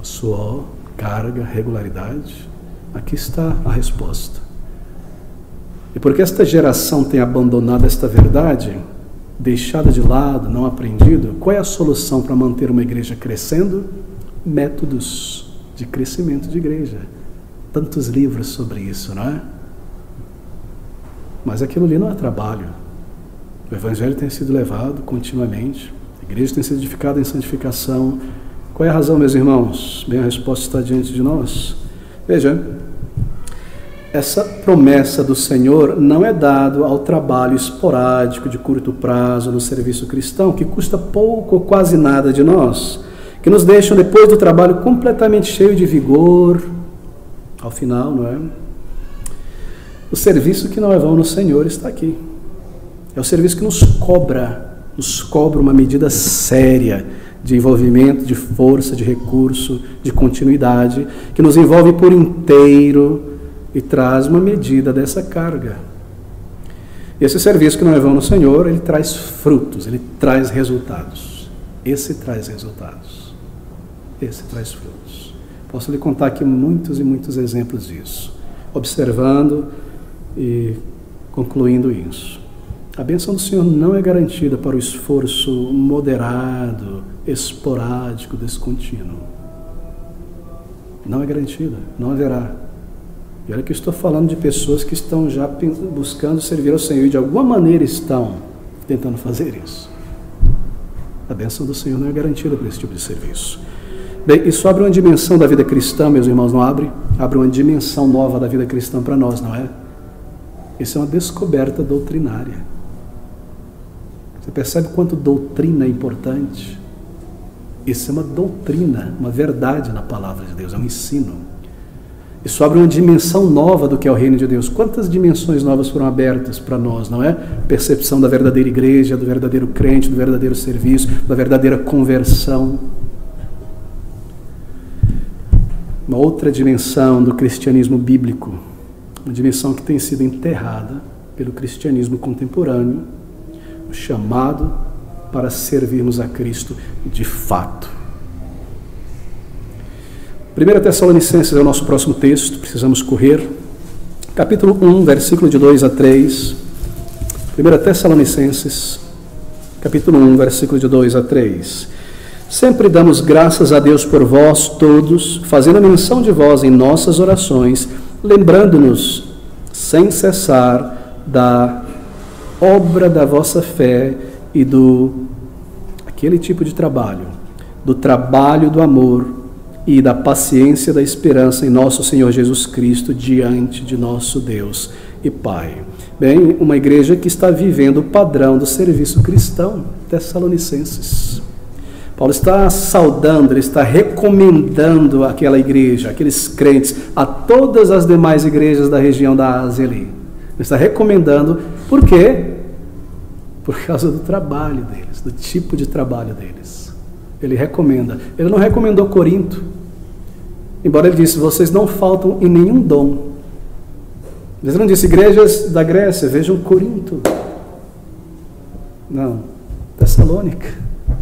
Suor, carga, regularidade. Aqui está a resposta. E porque esta geração tem abandonado esta verdade, deixada de lado, não aprendido, qual é a solução para manter uma igreja crescendo? Métodos de crescimento de igreja. Tantos livros sobre isso, não é? Mas aquilo ali não é trabalho. O Evangelho tem sido levado continuamente, a igreja tem sido edificada em santificação. Qual é a razão, meus irmãos? Bem, a resposta está diante de nós. Veja, essa promessa do Senhor não é dada ao trabalho esporádico de curto prazo no serviço cristão, que custa pouco ou quase nada de nós, que nos deixam depois do trabalho completamente cheio de vigor, ao final, não é? O serviço que não é vão no Senhor está aqui. É o serviço que nos cobra uma medida séria de envolvimento, de força, de recurso, de continuidade, que nos envolve por inteiro e traz uma medida dessa carga. Esse serviço que não é vão no Senhor, ele traz frutos, ele traz resultados. Esse traz resultados. Esse traz frutos. Posso lhe contar aqui muitos e muitos exemplos disso, observando e concluindo isso. A bênção do Senhor não é garantida para o esforço moderado, esporádico, descontínuo. Não é garantida, não haverá. E olha que eu estou falando de pessoas que estão já buscando servir ao Senhor e de alguma maneira estão tentando fazer isso. A bênção do Senhor não é garantida por esse tipo de serviço. Bem, isso abre uma dimensão da vida cristã, meus irmãos, não abre? Abre uma dimensão nova da vida cristã para nós, não é? Isso é uma descoberta doutrinária. Você percebe quanto doutrina é importante? Isso é uma doutrina, uma verdade na palavra de Deus, é um ensino. Isso abre uma dimensão nova do que é o reino de Deus. Quantas dimensões novas foram abertas para nós, não é? Percepção da verdadeira igreja, do verdadeiro crente, do verdadeiro serviço, da verdadeira conversão. Uma outra dimensão do cristianismo bíblico, uma dimensão que tem sido enterrada pelo cristianismo contemporâneo, o chamado para servirmos a Cristo de fato. 1 Tessalonicenses é o nosso próximo texto, precisamos correr. Capítulo 1, versículo de 2 a 3. 1 Tessalonicenses, capítulo 1, versículo de 2 a 3. Sempre damos graças a Deus por vós todos, fazendo menção de vós em nossas orações, lembrando-nos sem cessar da obra da vossa fé e aquele tipo de trabalho, do trabalho do amor e da paciência da esperança em nosso Senhor Jesus Cristo diante de nosso Deus e Pai. Bem, uma igreja que está vivendo o padrão do serviço cristão, Tessalonicenses. Paulo está saudando, ele está recomendando aquela igreja, aqueles crentes, a todas as demais igrejas da região da Ásia ali. Ele está recomendando, por quê? Por causa do trabalho deles, do tipo de trabalho deles. Ele recomenda. Ele não recomendou Corinto, embora ele disse, vocês não faltam em nenhum dom. Ele não disse, igrejas da Grécia, vejam Corinto. Não, Tessalônica,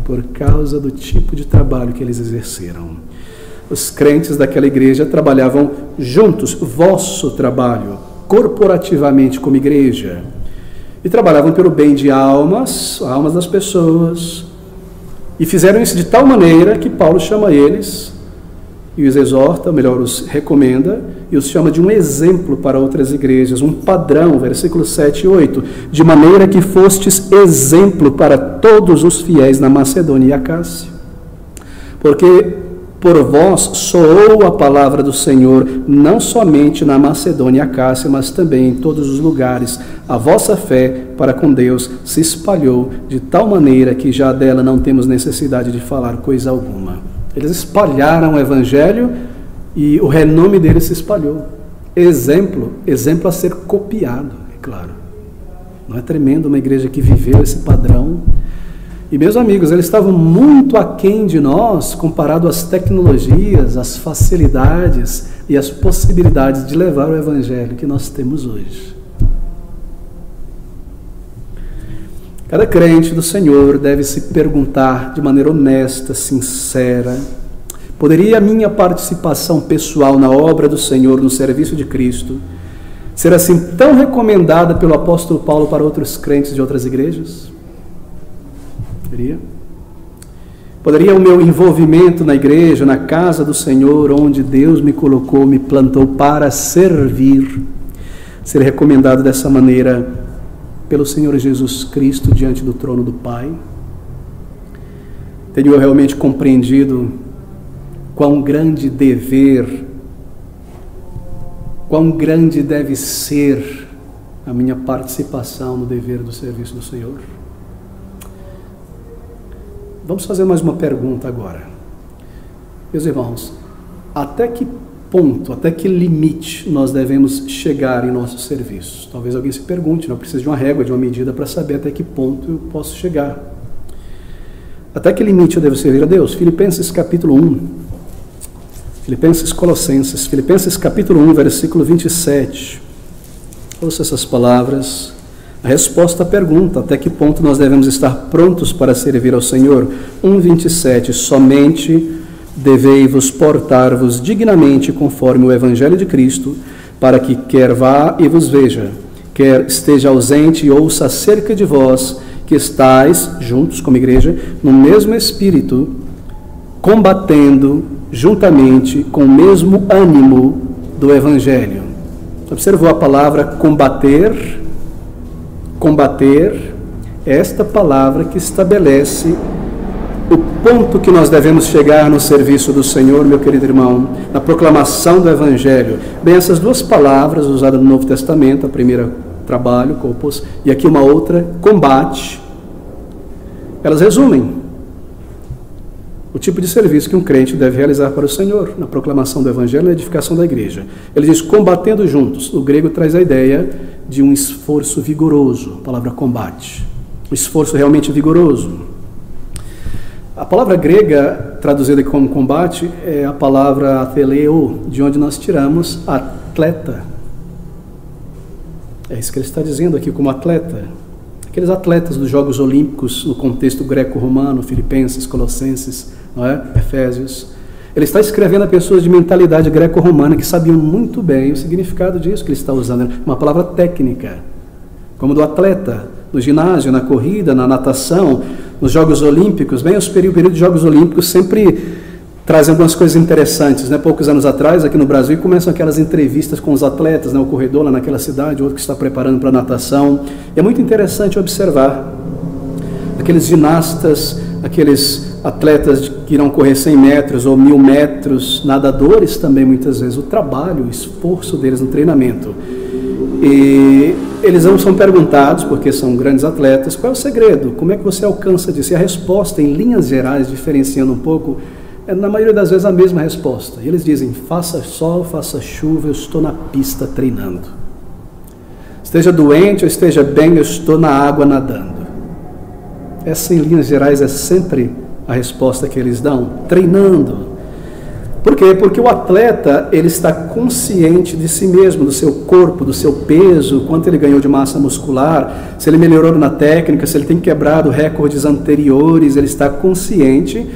por causa do tipo de trabalho que eles exerceram. Os crentes daquela igreja trabalhavam juntos, vosso trabalho, corporativamente como igreja, e trabalhavam pelo bem de almas das pessoas, e fizeram isso de tal maneira que Paulo chama eles e os exorta, melhor, os recomenda e os chama de um exemplo para outras igrejas, um padrão, versículos 7 e 8, de maneira que fostes exemplo para todos os fiéis na Macedônia e Acácia. Porque por vós soou a palavra do Senhor, não somente na Macedônia e Acácia, mas também em todos os lugares. A vossa fé para com Deus se espalhou de tal maneira que já dela não temos necessidade de falar coisa alguma. Eles espalharam o Evangelho e o renome deles se espalhou. Exemplo a ser copiado, é claro. Não é tremendo uma igreja que viveu esse padrão? E meus amigos, eles estavam muito aquém de nós comparado às tecnologias, às facilidades e às possibilidades de levar o Evangelho que nós temos hoje. Cada crente do Senhor deve se perguntar de maneira honesta, sincera, Poderia a minha participação pessoal na obra do Senhor, no serviço de Cristo, ser assim tão recomendada pelo apóstolo Paulo para outros crentes de outras igrejas? Poderia o meu envolvimento na igreja, na casa do Senhor, onde Deus me colocou, me plantou para servir, ser recomendado dessa maneira pelo Senhor Jesus Cristo diante do trono do Pai? Tenho eu realmente compreendido quão grande dever, quão grande deve ser a minha participação no dever do serviço do Senhor? Vamos fazer mais uma pergunta agora. Meus irmãos, até que ponto, até que limite nós devemos chegar em nossos serviços? Talvez alguém se pergunte, não precisa de uma régua, de uma medida para saber até que ponto eu posso chegar. Até que limite eu devo servir a Deus? Filipenses capítulo 1. Filipenses capítulo 1, versículo 27. Ouça essas palavras. A resposta à pergunta, até que ponto nós devemos estar prontos para servir ao Senhor? 1:27, somente devei-vos portar-vos dignamente conforme o Evangelho de Cristo, para que quer vá e vos veja, quer esteja ausente e ouça acerca de vós, que estáis juntos como igreja, no mesmo Espírito, combatendo juntamente com o mesmo ânimo do Evangelho. Observou a palavra combater? Combater é esta palavra que estabelece o ponto que nós devemos chegar no serviço do Senhor, meu querido irmão, na proclamação do Evangelho. Bem, essas duas palavras usadas no Novo Testamento, a primeira, trabalho, corpus, e aqui uma outra, combate, elas resumem o tipo de serviço que um crente deve realizar para o Senhor, na proclamação do Evangelho e na edificação da igreja. Ele diz combatendo juntos. O grego traz a ideia de um esforço vigoroso, a palavra combate. Um esforço realmente vigoroso. A palavra grega, traduzida como combate, é a palavra atheleo, de onde nós tiramos atleta. É isso que ele está dizendo aqui como atleta. Aqueles atletas dos Jogos Olímpicos, no contexto greco-romano, Filipenses, Colossenses, não é? Efésios. Ele está escrevendo a pessoas de mentalidade greco-romana que sabiam muito bem o significado disso que ele está usando. Uma palavra técnica, como do atleta, no ginásio, na corrida, na natação, nos Jogos Olímpicos. Bem, o período de Jogos Olímpicos sempre trazem algumas coisas interessantes, né? Poucos anos atrás, aqui no Brasil, começam aquelas entrevistas com os atletas, né? O corredor lá naquela cidade, outro que está preparando para a natação. E é muito interessante observar aqueles ginastas, aqueles atletas que irão correr 100 metros ou 1000 metros, nadadores também muitas vezes, o trabalho, o esforço deles no treinamento. E eles não são perguntados, porque são grandes atletas, qual é o segredo? Como é que você alcança disso? E a resposta, em linhas gerais, diferenciando um pouco, é na maioria das vezes a mesma resposta. E eles dizem, faça sol, faça chuva, eu estou na pista treinando. Esteja doente ou esteja bem, eu estou na água nadando. Essa, em linhas gerais, é sempre a resposta que eles dão, treinando. Por quê? Porque o atleta, ele está consciente de si mesmo, do seu corpo, do seu peso, quanto ele ganhou de massa muscular, se ele melhorou na técnica, se ele tem quebrado recordes anteriores, ele está consciente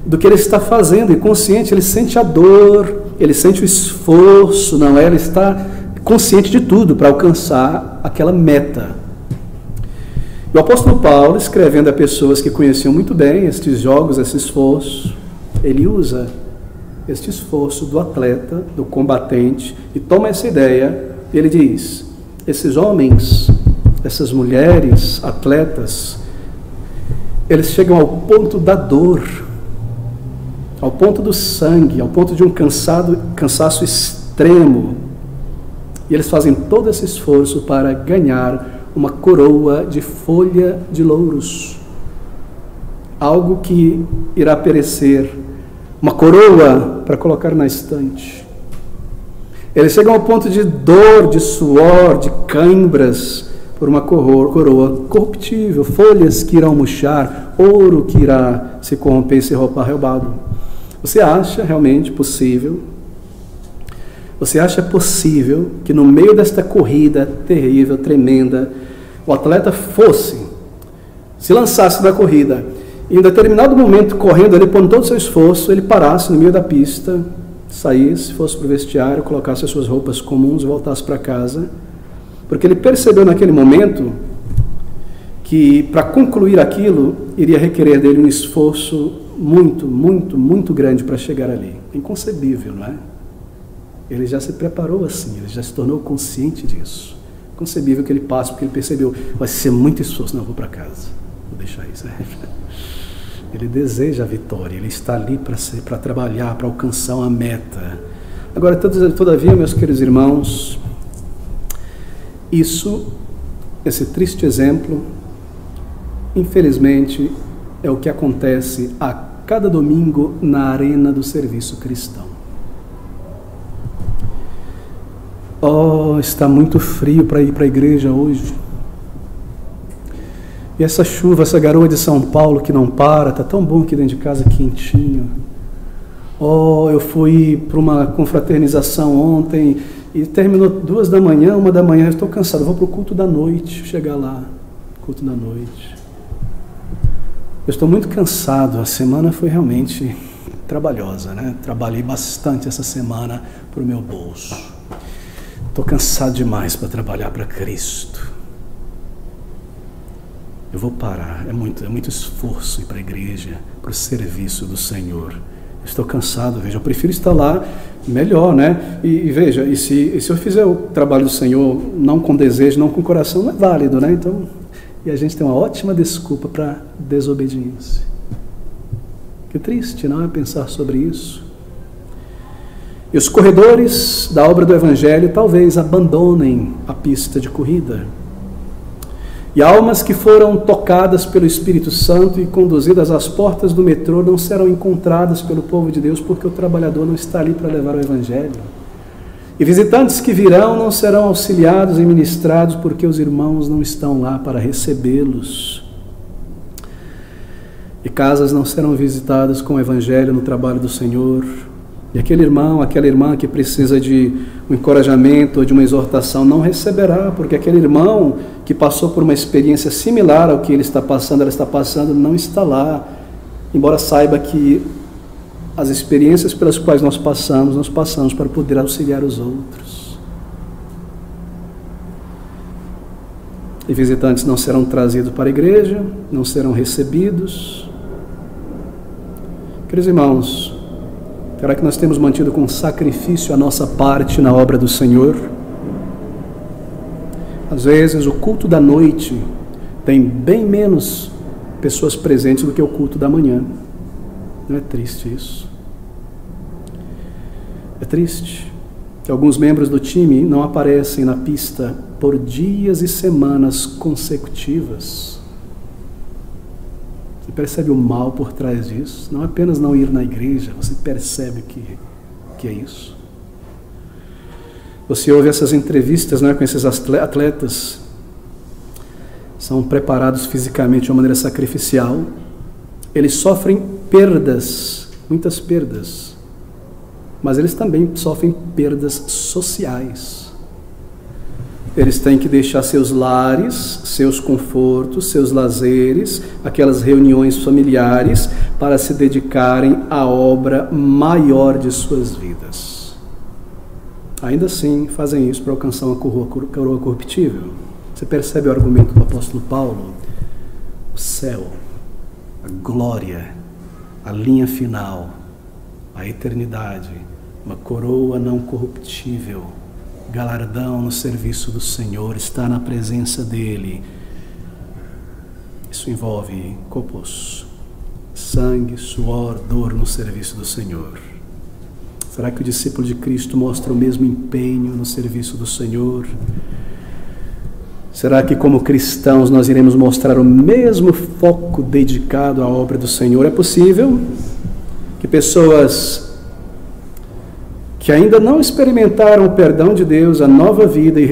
do que ele está fazendo, e consciente, ele sente a dor, ele sente o esforço, não é? Ele está consciente de tudo para alcançar aquela meta. O apóstolo Paulo, escrevendo a pessoas que conheciam muito bem estes jogos, esse esforço, ele usa este esforço do atleta, do combatente, e toma essa ideia, e ele diz, esses homens, essas mulheres, atletas, eles chegam ao ponto da dor, ao ponto do sangue, ao ponto de um cansaço extremo, e eles fazem todo esse esforço para ganhar uma coroa de folha de louros, algo que irá perecer, uma coroa para colocar na estante. Eles chegam ao ponto de dor, de suor, de cãibras, por uma coroa corruptível, folhas que irão murchar, ouro que irá se corromper e se roubado. Você acha realmente possível? Você acha possível que no meio desta corrida terrível, tremenda, o atleta se lançasse da corrida em um determinado momento, correndo ali, pondo todo o seu esforço, ele parasse no meio da pista, saísse, fosse para o vestiário, colocasse as suas roupas comuns e voltasse para casa, porque ele percebeu naquele momento que para concluir aquilo iria requerer dele um esforço muito grande para chegar ali. Inconcebível, não é? Ele já se preparou assim, ele já se tornou consciente disso. Concebível que ele passe, porque ele percebeu, vai ser muito esforço, não, vou para casa, vou deixar isso. Ele deseja a vitória, ele está ali para trabalhar, para alcançar uma meta. Agora, todavia, meus queridos irmãos, esse triste exemplo, infelizmente, é o que acontece a cada domingo na arena do serviço cristão. Oh, está muito frio para ir para a igreja hoje. E essa chuva, essa garoa de São Paulo que não para, está tão bom aqui dentro de casa, quentinho. Oh, eu fui para uma confraternização ontem e terminou 2 da manhã, 1 da manhã, eu estou cansado, vou para o culto da noite, chegar lá, culto da noite. Eu estou muito cansado, a semana foi realmente trabalhosa, né? Trabalhei bastante essa semana para o meu bolso. Estou cansado demais para trabalhar para Cristo. Eu vou parar, é muito esforço ir para a igreja, para o serviço do Senhor. Eu estou cansado, veja, eu prefiro estar lá, melhor, né? E veja, e se eu fizer o trabalho do Senhor não com desejo, não com coração, não é válido, né? Então, e a gente tem uma ótima desculpa para desobediência. Que triste, não é, pensar sobre isso? E os corredores da obra do Evangelho talvez abandonem a pista de corrida. E almas que foram tocadas pelo Espírito Santo e conduzidas às portas do metrô não serão encontradas pelo povo de Deus porque o trabalhador não está ali para levar o Evangelho. E visitantes que virão não serão auxiliados e ministrados porque os irmãos não estão lá para recebê-los. E casas não serão visitadas com o Evangelho no trabalho do Senhor. E aquele irmão, aquela irmã que precisa de um encorajamento ou de uma exortação não receberá, porque aquele irmão que passou por uma experiência similar ao que ele está passando, ela está passando, não está lá, embora saiba que as experiências pelas quais nós passamos para poder auxiliar os outros. E visitantes não serão trazidos para a igreja, não serão recebidos. Queridos irmãos, será que nós temos mantido com sacrifício a nossa parte na obra do Senhor? Às vezes o culto da noite tem bem menos pessoas presentes do que o culto da manhã. Não é triste isso? É triste que alguns membros do time não aparecem na pista por dias e semanas consecutivas. Você percebe o mal por trás disso? Não apenas não ir na igreja, você percebe que é isso. Você ouve essas entrevistas, né, com esses atletas, são preparados fisicamente de uma maneira sacrificial, eles sofrem perdas, muitas perdas, mas eles também sofrem perdas sociais. Eles têm que deixar seus lares, seus confortos, seus lazeres, aquelas reuniões familiares, para se dedicarem à obra maior de suas vidas. Ainda assim, fazem isso para alcançar uma coroa corruptível. Você percebe o argumento do apóstolo Paulo? O céu, a glória, a linha final, a eternidade, uma coroa não corruptível, galardão no serviço do Senhor, estar na presença dEle. Isso envolve corpos, sangue, suor, dor no serviço do Senhor. Será que o discípulo de Cristo mostra o mesmo empenho no serviço do Senhor? Será que como cristãos nós iremos mostrar o mesmo foco dedicado à obra do Senhor? É possível que pessoas que ainda não experimentaram o perdão de Deus, a nova vida e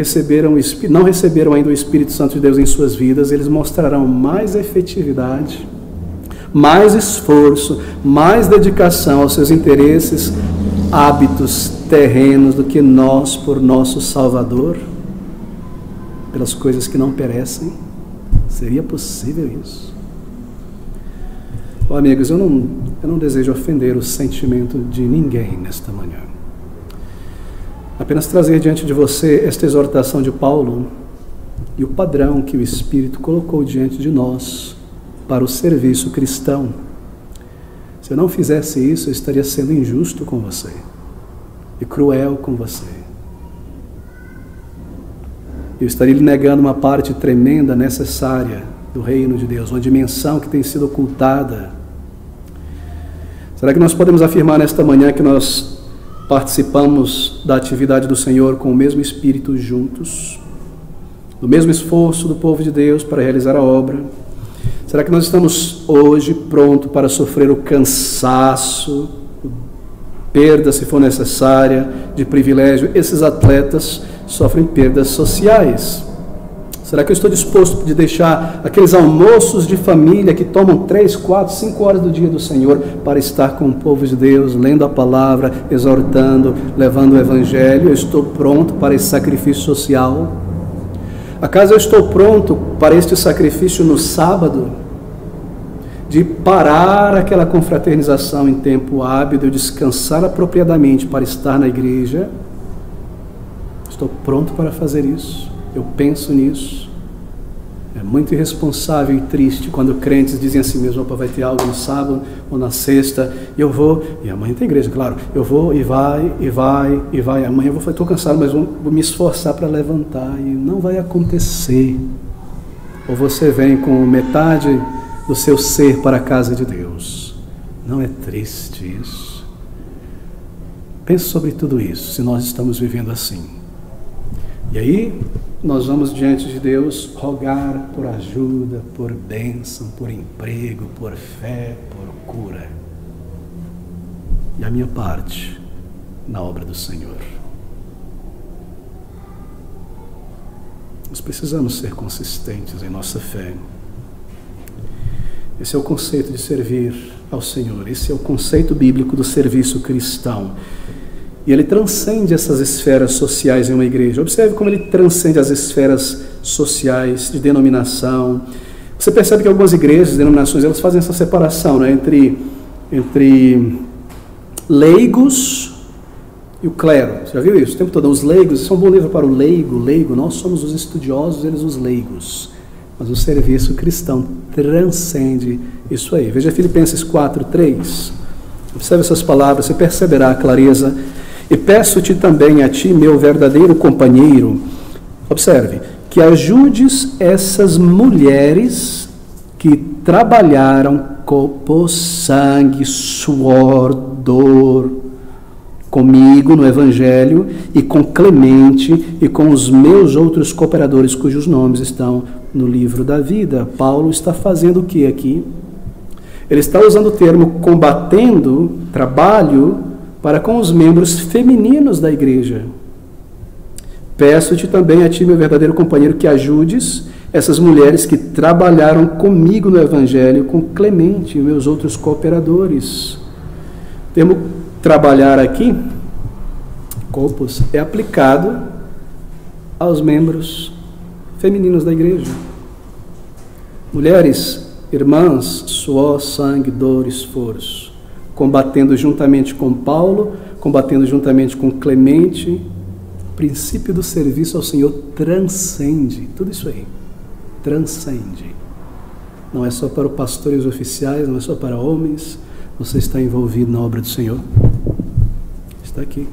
não receberam ainda o Espírito Santo de Deus em suas vidas, eles mostrarão mais efetividade, mais esforço, mais dedicação aos seus interesses, hábitos terrenos do que nós por nosso Salvador, pelas coisas que não perecem? Seria possível isso? Oh, amigos, eu não desejo ofender o sentimento de ninguém nesta manhã. Apenas trazer diante de você esta exortação de Paulo e o padrão que o Espírito colocou diante de nós para o serviço cristão. Se eu não fizesse isso, eu estaria sendo injusto com você e cruel com você. Eu estaria lhe negando uma parte tremenda, necessária do reino de Deus, uma dimensão que tem sido ocultada. Será que nós podemos afirmar nesta manhã que nós participamos da atividade do Senhor com o mesmo Espírito juntos, do mesmo esforço do povo de Deus para realizar a obra? Será que nós estamos hoje prontos para sofrer o cansaço, perda se for necessária, de privilégio? Esses atletas sofrem perdas sociais. Será que eu estou disposto de deixar aqueles almoços de família que tomam 3, 4, 5 horas do dia do Senhor para estar com o povo de Deus, lendo a palavra, exortando, levando o Evangelho? Eu estou pronto para esse sacrifício social? Acaso eu estou pronto para este sacrifício no sábado? De parar aquela confraternização em tempo hábil, de eu descansar apropriadamente para estar na igreja? Estou pronto para fazer isso? Eu penso nisso. É muito irresponsável e triste quando crentes dizem assim mesmo: opa, vai ter algo no sábado ou na sexta, e eu vou, e amanhã tem igreja, claro, eu vou e vai, amanhã eu estou cansado, mas vou me esforçar para levantar, e não vai acontecer. Ou você vem com metade do seu ser para a casa de Deus. Não é triste isso? Pense sobre tudo isso, se nós estamos vivendo assim. E aí, nós vamos diante de Deus rogar por ajuda, por bênção, por emprego, por fé, por cura. E a minha parte na obra do Senhor. Nós precisamos ser consistentes em nossa fé. Esse é o conceito de servir ao Senhor. Esse é o conceito bíblico do serviço cristão. E ele transcende essas esferas sociais em uma igreja. Observe como ele transcende as esferas sociais de denominação. Você percebe que algumas igrejas, denominações, elas fazem essa separação, né, entre leigos e o clero. Você já viu isso? O tempo todo, os leigos, isso é um bom livro para o leigo. Nós somos os estudiosos, eles os leigos. Mas o serviço cristão transcende isso aí. Veja Filipenses 4:3. Observe essas palavras, você perceberá a clareza. E peço-te também a ti, meu verdadeiro companheiro, observe, que ajudes essas mulheres que trabalharam corpo, sangue, suor, dor comigo no Evangelho e com Clemente e com os meus outros cooperadores cujos nomes estão no livro da vida. Paulo está fazendo o que aqui? Ele está usando o termo combatendo trabalho para com os membros femininos da igreja. Peço-te também a ti, meu verdadeiro companheiro, que ajudes essas mulheres que trabalharam comigo no Evangelho, com Clemente e meus outros cooperadores. O termo trabalhar aqui, corpus, é aplicado aos membros femininos da igreja. Mulheres, irmãs, suor, sangue, dor, esforço, combatendo juntamente com Paulo, combatendo juntamente com Clemente. O princípio do serviço ao Senhor transcende tudo isso aí, transcende. Não é só para os pastores oficiais, não é só para homens. Você está envolvido na obra do Senhor, está aqui,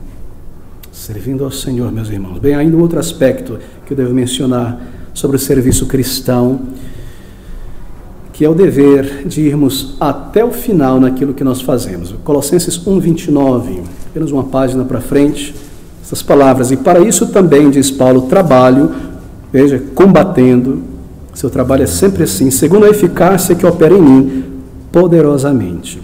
servindo ao Senhor, meus irmãos. Bem, ainda um outro aspecto que eu devo mencionar sobre o serviço cristão, que é o dever de irmos até o final naquilo que nós fazemos. Colossenses 1:29, apenas uma página para frente, essas palavras: e para isso também, diz Paulo, trabalho, veja, combatendo, seu trabalho é sempre assim, segundo a eficácia que opera em mim, poderosamente.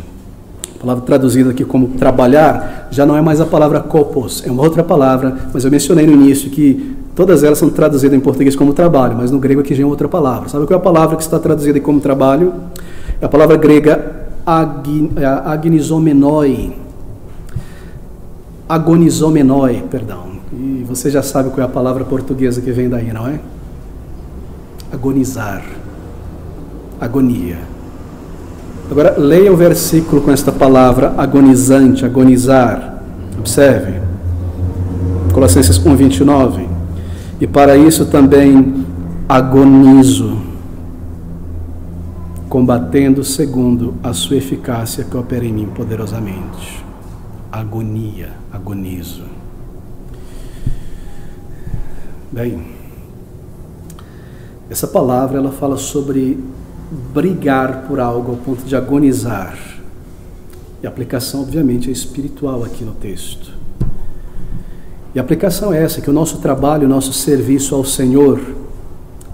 A palavra traduzida aqui como trabalhar, já não é mais a palavra kopos, é uma outra palavra, mas eu mencionei no início que todas elas são traduzidas em português como trabalho, mas no grego aqui já é outra palavra. Sabe qual é a palavra que está traduzida como trabalho? É a palavra grega agonizomenoi, perdão. E você já sabe qual é a palavra portuguesa que vem daí, não é? Agonizar. Agonia. Agora, leia o versículo com esta palavra agonizante, agonizar. Observe. Colossenses 1:29. E para isso também agonizo, combatendo segundo a sua eficácia que opera em mim poderosamente. Agonia, agonizo. Bem, essa palavra ela fala sobre brigar por algo ao ponto de agonizar. E a aplicação, obviamente, é espiritual aqui no texto. E a aplicação é essa, que o nosso trabalho, o nosso serviço ao Senhor,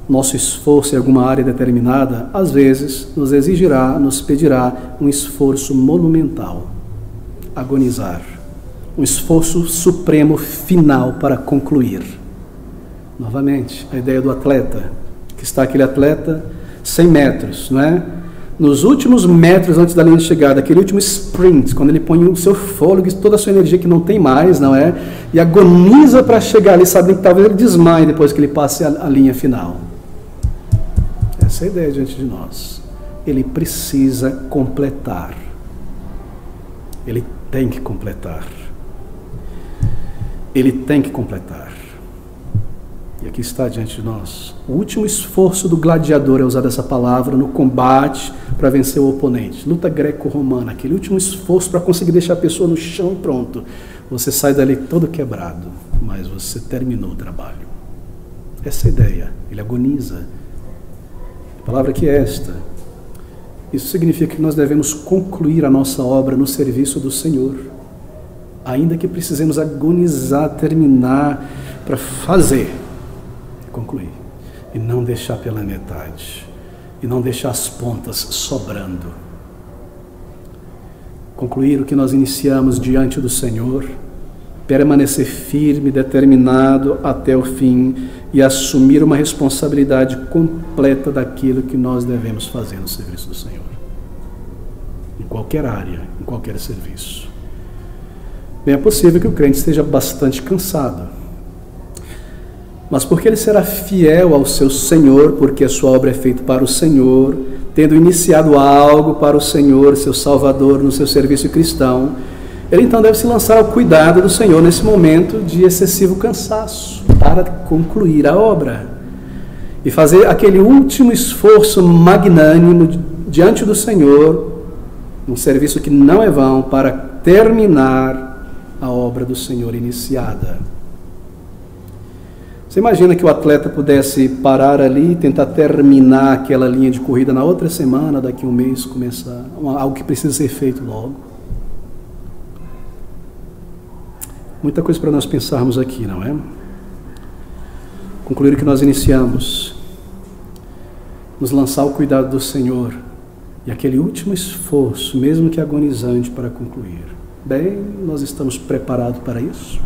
nosso esforço em alguma área determinada, às vezes nos exigirá, nos pedirá um esforço monumental, agonizar, um esforço supremo final para concluir. Novamente, a ideia do atleta, que está aquele atleta 100 metros, não é? Nos últimos metros antes da linha de chegada, aquele último sprint, quando ele põe o seu fôlego e toda a sua energia que não tem mais, não é? E agoniza para chegar ali, sabendo que talvez ele desmaie depois que ele passe a linha final. Essa é a ideia diante de nós. Ele precisa completar. Ele tem que completar. Ele tem que completar. E aqui está diante de nós. O último esforço do gladiador é usar essa palavra no combate para vencer o oponente. Luta greco-romana, aquele último esforço para conseguir deixar a pessoa no chão e pronto. Você sai dali todo quebrado, mas você terminou o trabalho. Essa é a ideia. Ele agoniza. A palavra que é esta. Isso significa que nós devemos concluir a nossa obra no serviço do Senhor. Ainda que precisemos agonizar, terminar para fazer. Concluir. E não deixar pela metade. E não deixar as pontas sobrando. Concluir o que nós iniciamos diante do Senhor. Permanecer firme, determinado até o fim. E assumir uma responsabilidade completa daquilo que nós devemos fazer no serviço do Senhor. Em qualquer área, em qualquer serviço. Bem, é possível que o crente esteja bastante cansado. Mas porque ele será fiel ao seu Senhor, porque a sua obra é feita para o Senhor, tendo iniciado algo para o Senhor, seu Salvador, no seu serviço cristão, ele então deve se lançar ao cuidado do Senhor nesse momento de excessivo cansaço, para concluir a obra. E fazer aquele último esforço magnânimo diante do Senhor, um serviço que não é vão, para terminar a obra do Senhor iniciada. Você imagina que o atleta pudesse parar ali e tentar terminar aquela linha de corrida na outra semana, daqui a um mês, começar algo que precisa ser feito logo? Muita coisa para nós pensarmos aqui, não é? Concluir o que nós iniciamos, nos lançar ao cuidado do Senhor e aquele último esforço, mesmo que agonizante, para concluir. Bem, nós estamos preparados para isso,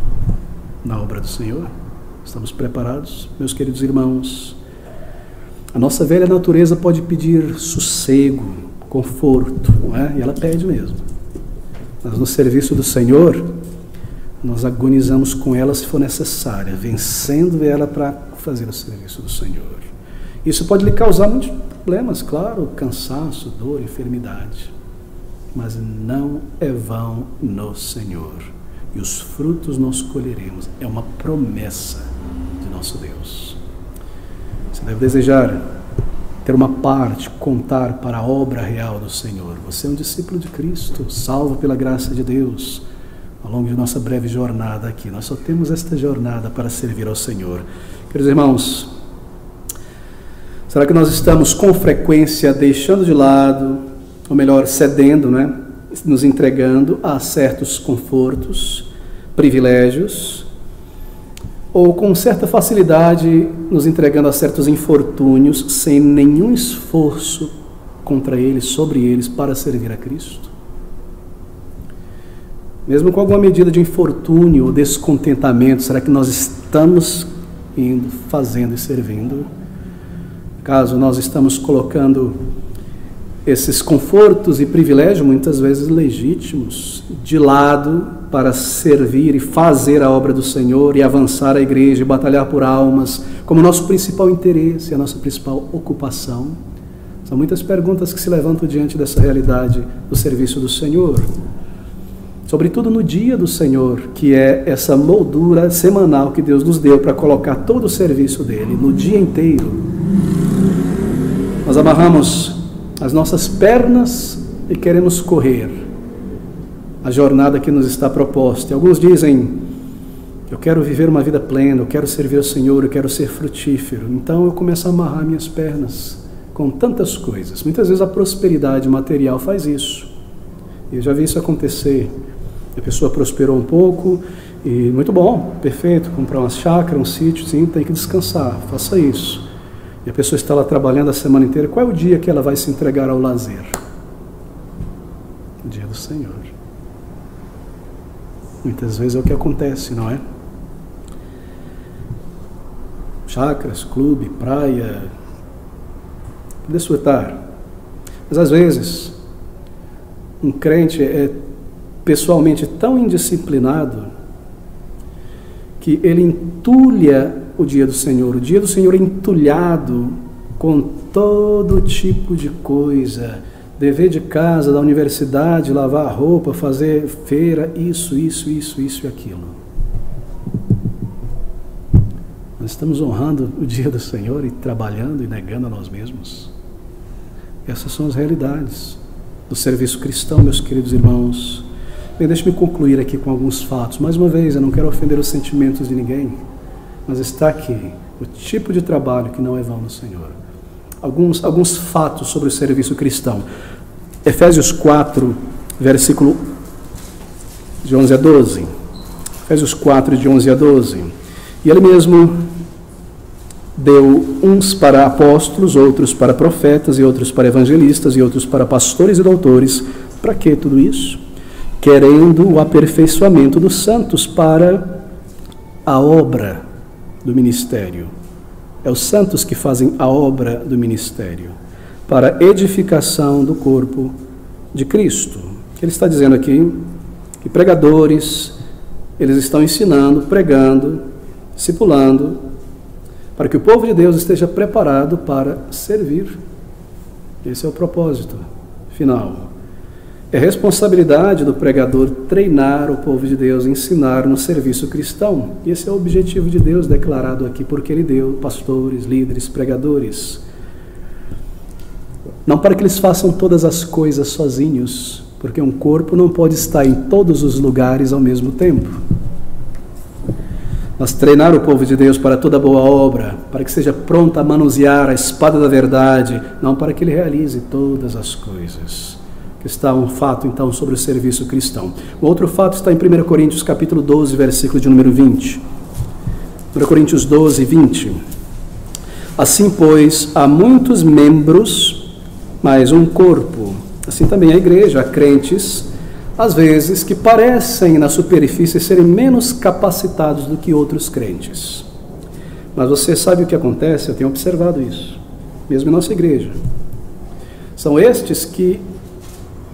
na obra do Senhor? Estamos preparados, meus queridos irmãos? A nossa velha natureza pode pedir sossego, conforto, não é? E ela pede mesmo. Mas no serviço do Senhor, nós agonizamos com ela se for necessária, vencendo ela para fazer o serviço do Senhor. Isso pode lhe causar muitos problemas, claro, cansaço, dor, enfermidade. Mas não é vão no Senhor. E os frutos nós colheremos. É uma promessa de nosso Deus. Você deve desejar ter uma parte, contar para a obra real do Senhor. Você é um discípulo de Cristo, salvo pela graça de Deus. Ao longo de nossa breve jornada aqui, nós só temos esta jornada para servir ao Senhor. Queridos irmãos, será que nós estamos com frequência deixando de lado, ou melhor, cedendo, né? Nos entregando a certos confortos, privilégios, ou com certa facilidade nos entregando a certos infortúnios, sem nenhum esforço contra eles, sobre eles, para servir a Cristo? Mesmo com alguma medida de infortúnio ou descontentamento, será que nós estamos indo, fazendo e servindo? Caso nós estamos colocando esses confortos e privilégios, muitas vezes legítimos, de lado para servir e fazer a obra do Senhor e avançar a igreja e batalhar por almas como nosso principal interesse, a nossa principal ocupação, São muitas perguntas que se levantam diante dessa realidade do serviço do Senhor. Sobretudo no dia do Senhor, que é essa moldura semanal que Deus nos deu para colocar todo o serviço dele, no dia inteiro. Nós amarramos as nossas pernas e queremos correr a jornada que nos está proposta. E alguns dizem, eu quero viver uma vida plena, eu quero servir ao Senhor, eu quero ser frutífero. Então eu começo a amarrar minhas pernas com tantas coisas. Muitas vezes a prosperidade material faz isso. Eu já vi isso acontecer. A pessoa prosperou um pouco e muito bom, perfeito, comprar uma chácara, um sítio, sim, tem que descansar, faça isso. E a pessoa está lá trabalhando a semana inteira, qual é o dia que ela vai se entregar ao lazer? O dia do Senhor. Muitas vezes é o que acontece, não é? Chácaras, clube, praia, desfrutar. Mas às vezes, um crente é pessoalmente tão indisciplinado que ele entulha o dia do Senhor. O dia do Senhor é entulhado com todo tipo de coisa. Dever de casa, da universidade, lavar roupa, fazer feira, isso e aquilo. Nós estamos honrando o dia do Senhor e trabalhando e negando a nós mesmos. Essas são as realidades do serviço cristão, meus queridos irmãos. Bem, deixe-me concluir aqui com alguns fatos. Mais uma vez, eu não quero ofender os sentimentos de ninguém, mas está aqui o tipo de trabalho que não é vão no Senhor. Alguns fatos sobre o serviço cristão. Efésios 4, versículo de 11 a 12. Efésios 4, de 11 a 12. E ele mesmo deu uns para apóstolos, outros para profetas, e outros para evangelistas, e outros para pastores e doutores. Para que tudo isso? Querendo o aperfeiçoamento dos santos para a obra do ministério. É os santos que fazem a obra do ministério, para edificação do corpo de Cristo. Ele está dizendo aqui que pregadores, eles estão ensinando, pregando, discipulando, para que o povo de Deus esteja preparado para servir. Esse é o propósito final. É responsabilidade do pregador treinar o povo de Deus, ensinar no serviço cristão. Esse é o objetivo de Deus declarado aqui, porque Ele deu pastores, líderes, pregadores. Não para que eles façam todas as coisas sozinhos, porque um corpo não pode estar em todos os lugares ao mesmo tempo. Mas treinar o povo de Deus para toda boa obra, para que seja pronto a manusear a espada da verdade, não para que ele realize todas as coisas. Que está um fato, então, sobre o serviço cristão. O outro fato está em 1 Coríntios, capítulo 12, versículo de número 20. 1 Coríntios 12, 20. Assim, pois, há muitos membros, mas um corpo. Assim também a igreja, há crentes, às vezes, que parecem, na superfície, serem menos capacitados do que outros crentes. Mas você sabe o que acontece? Eu tenho observado isso, mesmo em nossa igreja. São estes que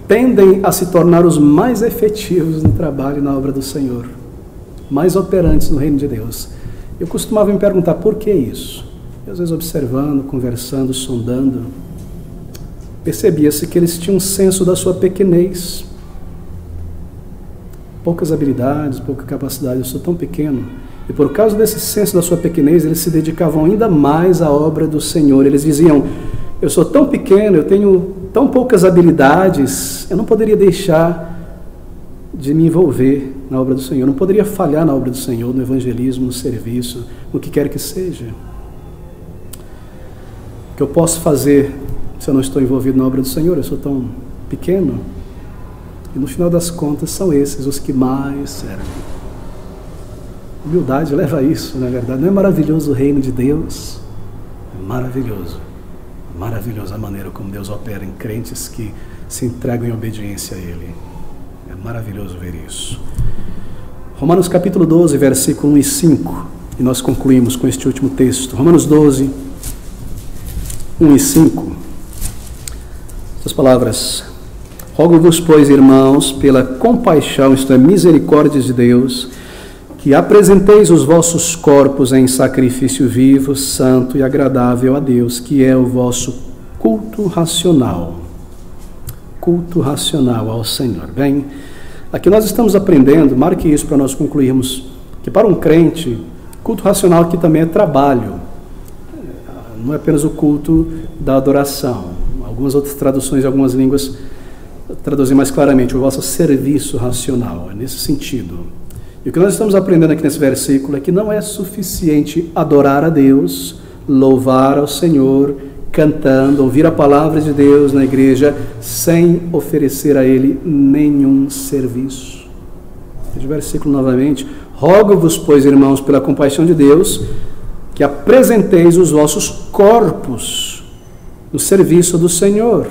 tendem a se tornar os mais efetivos no trabalho e na obra do Senhor, mais operantes no reino de Deus. Eu costumava me perguntar por que isso. E às vezes observando, conversando, sondando, percebia-se que eles tinham um senso da sua pequenez, poucas habilidades, pouca capacidade. Eu sou tão pequeno. E por causa desse senso da sua pequenez, eles se dedicavam ainda mais à obra do Senhor. Eles diziam, eu sou tão pequeno, eu tenho tão poucas habilidades, eu não poderia deixar de me envolver na obra do Senhor, eu não poderia falhar na obra do Senhor, no evangelismo, no serviço, no que quer que seja. O que eu posso fazer se eu não estou envolvido na obra do Senhor? Eu sou tão pequeno. E no final das contas são esses os que mais servem. Humildade leva a isso, na verdade. Não é maravilhoso o reino de Deus? É maravilhoso. Maravilhosa a maneira como Deus opera em crentes que se entregam em obediência a Ele. É maravilhoso ver isso. Romanos capítulo 12, versículo 1 e 5. E nós concluímos com este último texto. Romanos 12, 1 e 5. Essas palavras. Rogo-vos, pois, irmãos, pela compaixão, isto é, misericórdias de Deus, que apresenteis os vossos corpos em sacrifício vivo, santo e agradável a Deus, que é o vosso culto racional. Culto racional ao Senhor. Bem, aqui nós estamos aprendendo, marque isso para nós concluirmos, que para um crente, culto racional aqui também é trabalho. Não é apenas o culto da adoração. Algumas outras traduções, algumas línguas traduzem mais claramente o vosso serviço racional. É nesse sentido. E o que nós estamos aprendendo aqui nesse versículo é que não é suficiente adorar a Deus, louvar ao Senhor, cantando, ouvir a palavra de Deus na igreja, sem oferecer a Ele nenhum serviço. Veja o versículo novamente. Rogo-vos, pois, irmãos, pela compaixão de Deus, que apresenteis os vossos corpos no serviço do Senhor,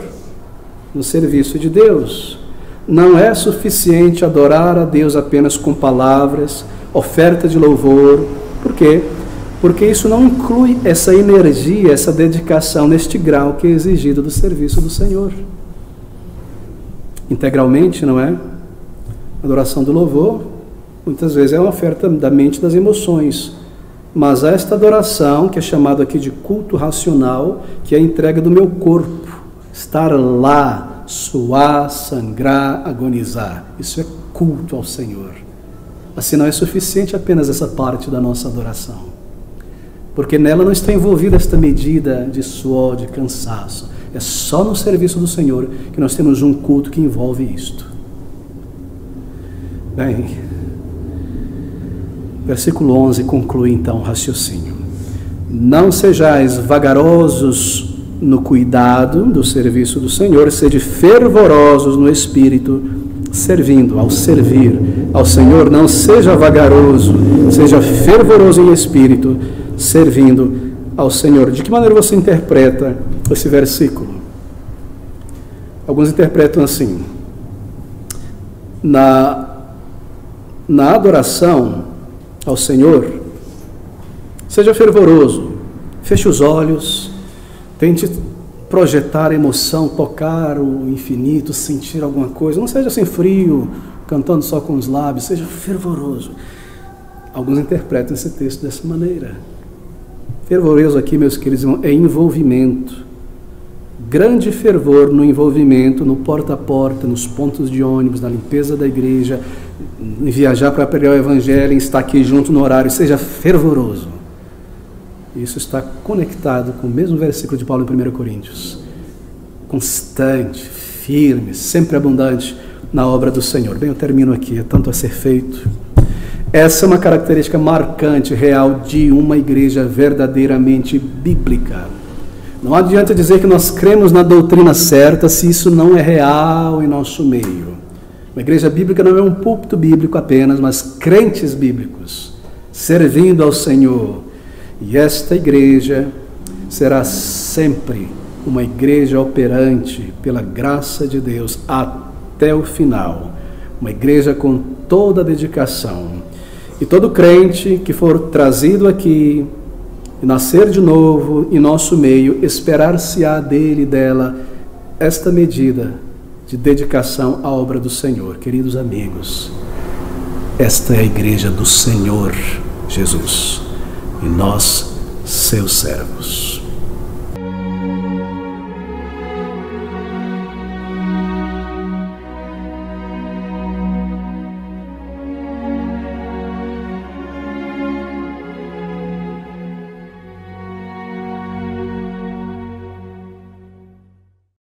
no serviço de Deus. Não é suficiente adorar a Deus apenas com palavras, oferta de louvor. Por quê? Porque isso não inclui essa energia, essa dedicação neste grau que é exigido do serviço do Senhor. Integralmente, não é? Adoração do louvor, muitas vezes é uma oferta da mente e das emoções. Mas esta adoração, que é chamada aqui de culto racional, que é a entrega do meu corpo, estar lá, suar, sangrar, agonizar, isso é culto ao Senhor. Assim não é suficiente apenas essa parte da nossa adoração, porque nela não está envolvida esta medida de suor, de cansaço. É só no serviço do Senhor que nós temos um culto que envolve isto. Bem, versículo 11 conclui então o raciocínio. Não sejais vagarosos no cuidado do serviço do Senhor, sede fervorosos no Espírito, servindo, ao servir ao Senhor. Não seja vagaroso, seja fervoroso em Espírito, servindo ao Senhor. De que maneira você interpreta esse versículo? Alguns interpretam assim: na adoração ao Senhor, seja fervoroso, feche os olhos, tente projetar a emoção, tocar o infinito, sentir alguma coisa. Não seja assim frio, cantando só com os lábios, seja fervoroso. Alguns interpretam esse texto dessa maneira. Fervoroso aqui, meus queridos irmãos, é envolvimento. Grande fervor no envolvimento, no porta a porta, nos pontos de ônibus, na limpeza da igreja, em viajar para pregar o Evangelho, em estar aqui junto no horário. Seja fervoroso. Isso está conectado com o mesmo versículo de Paulo em 1 Coríntios. Constante, firme, sempre abundante na obra do Senhor. Bem, eu termino aqui, é tanto a ser feito. Essa é uma característica marcante, real, de uma igreja verdadeiramente bíblica. Não adianta dizer que nós cremos na doutrina certa se isso não é real em nosso meio. Uma igreja bíblica não é um púlpito bíblico apenas, mas crentes bíblicos, servindo ao Senhor. E esta igreja será sempre uma igreja operante pela graça de Deus até o final. Uma igreja com toda a dedicação. E todo crente que for trazido aqui e nascer de novo em nosso meio, esperar-se-á dele e dela esta medida de dedicação à obra do Senhor. Queridos amigos, esta é a igreja do Senhor Jesus e nós, seus servos.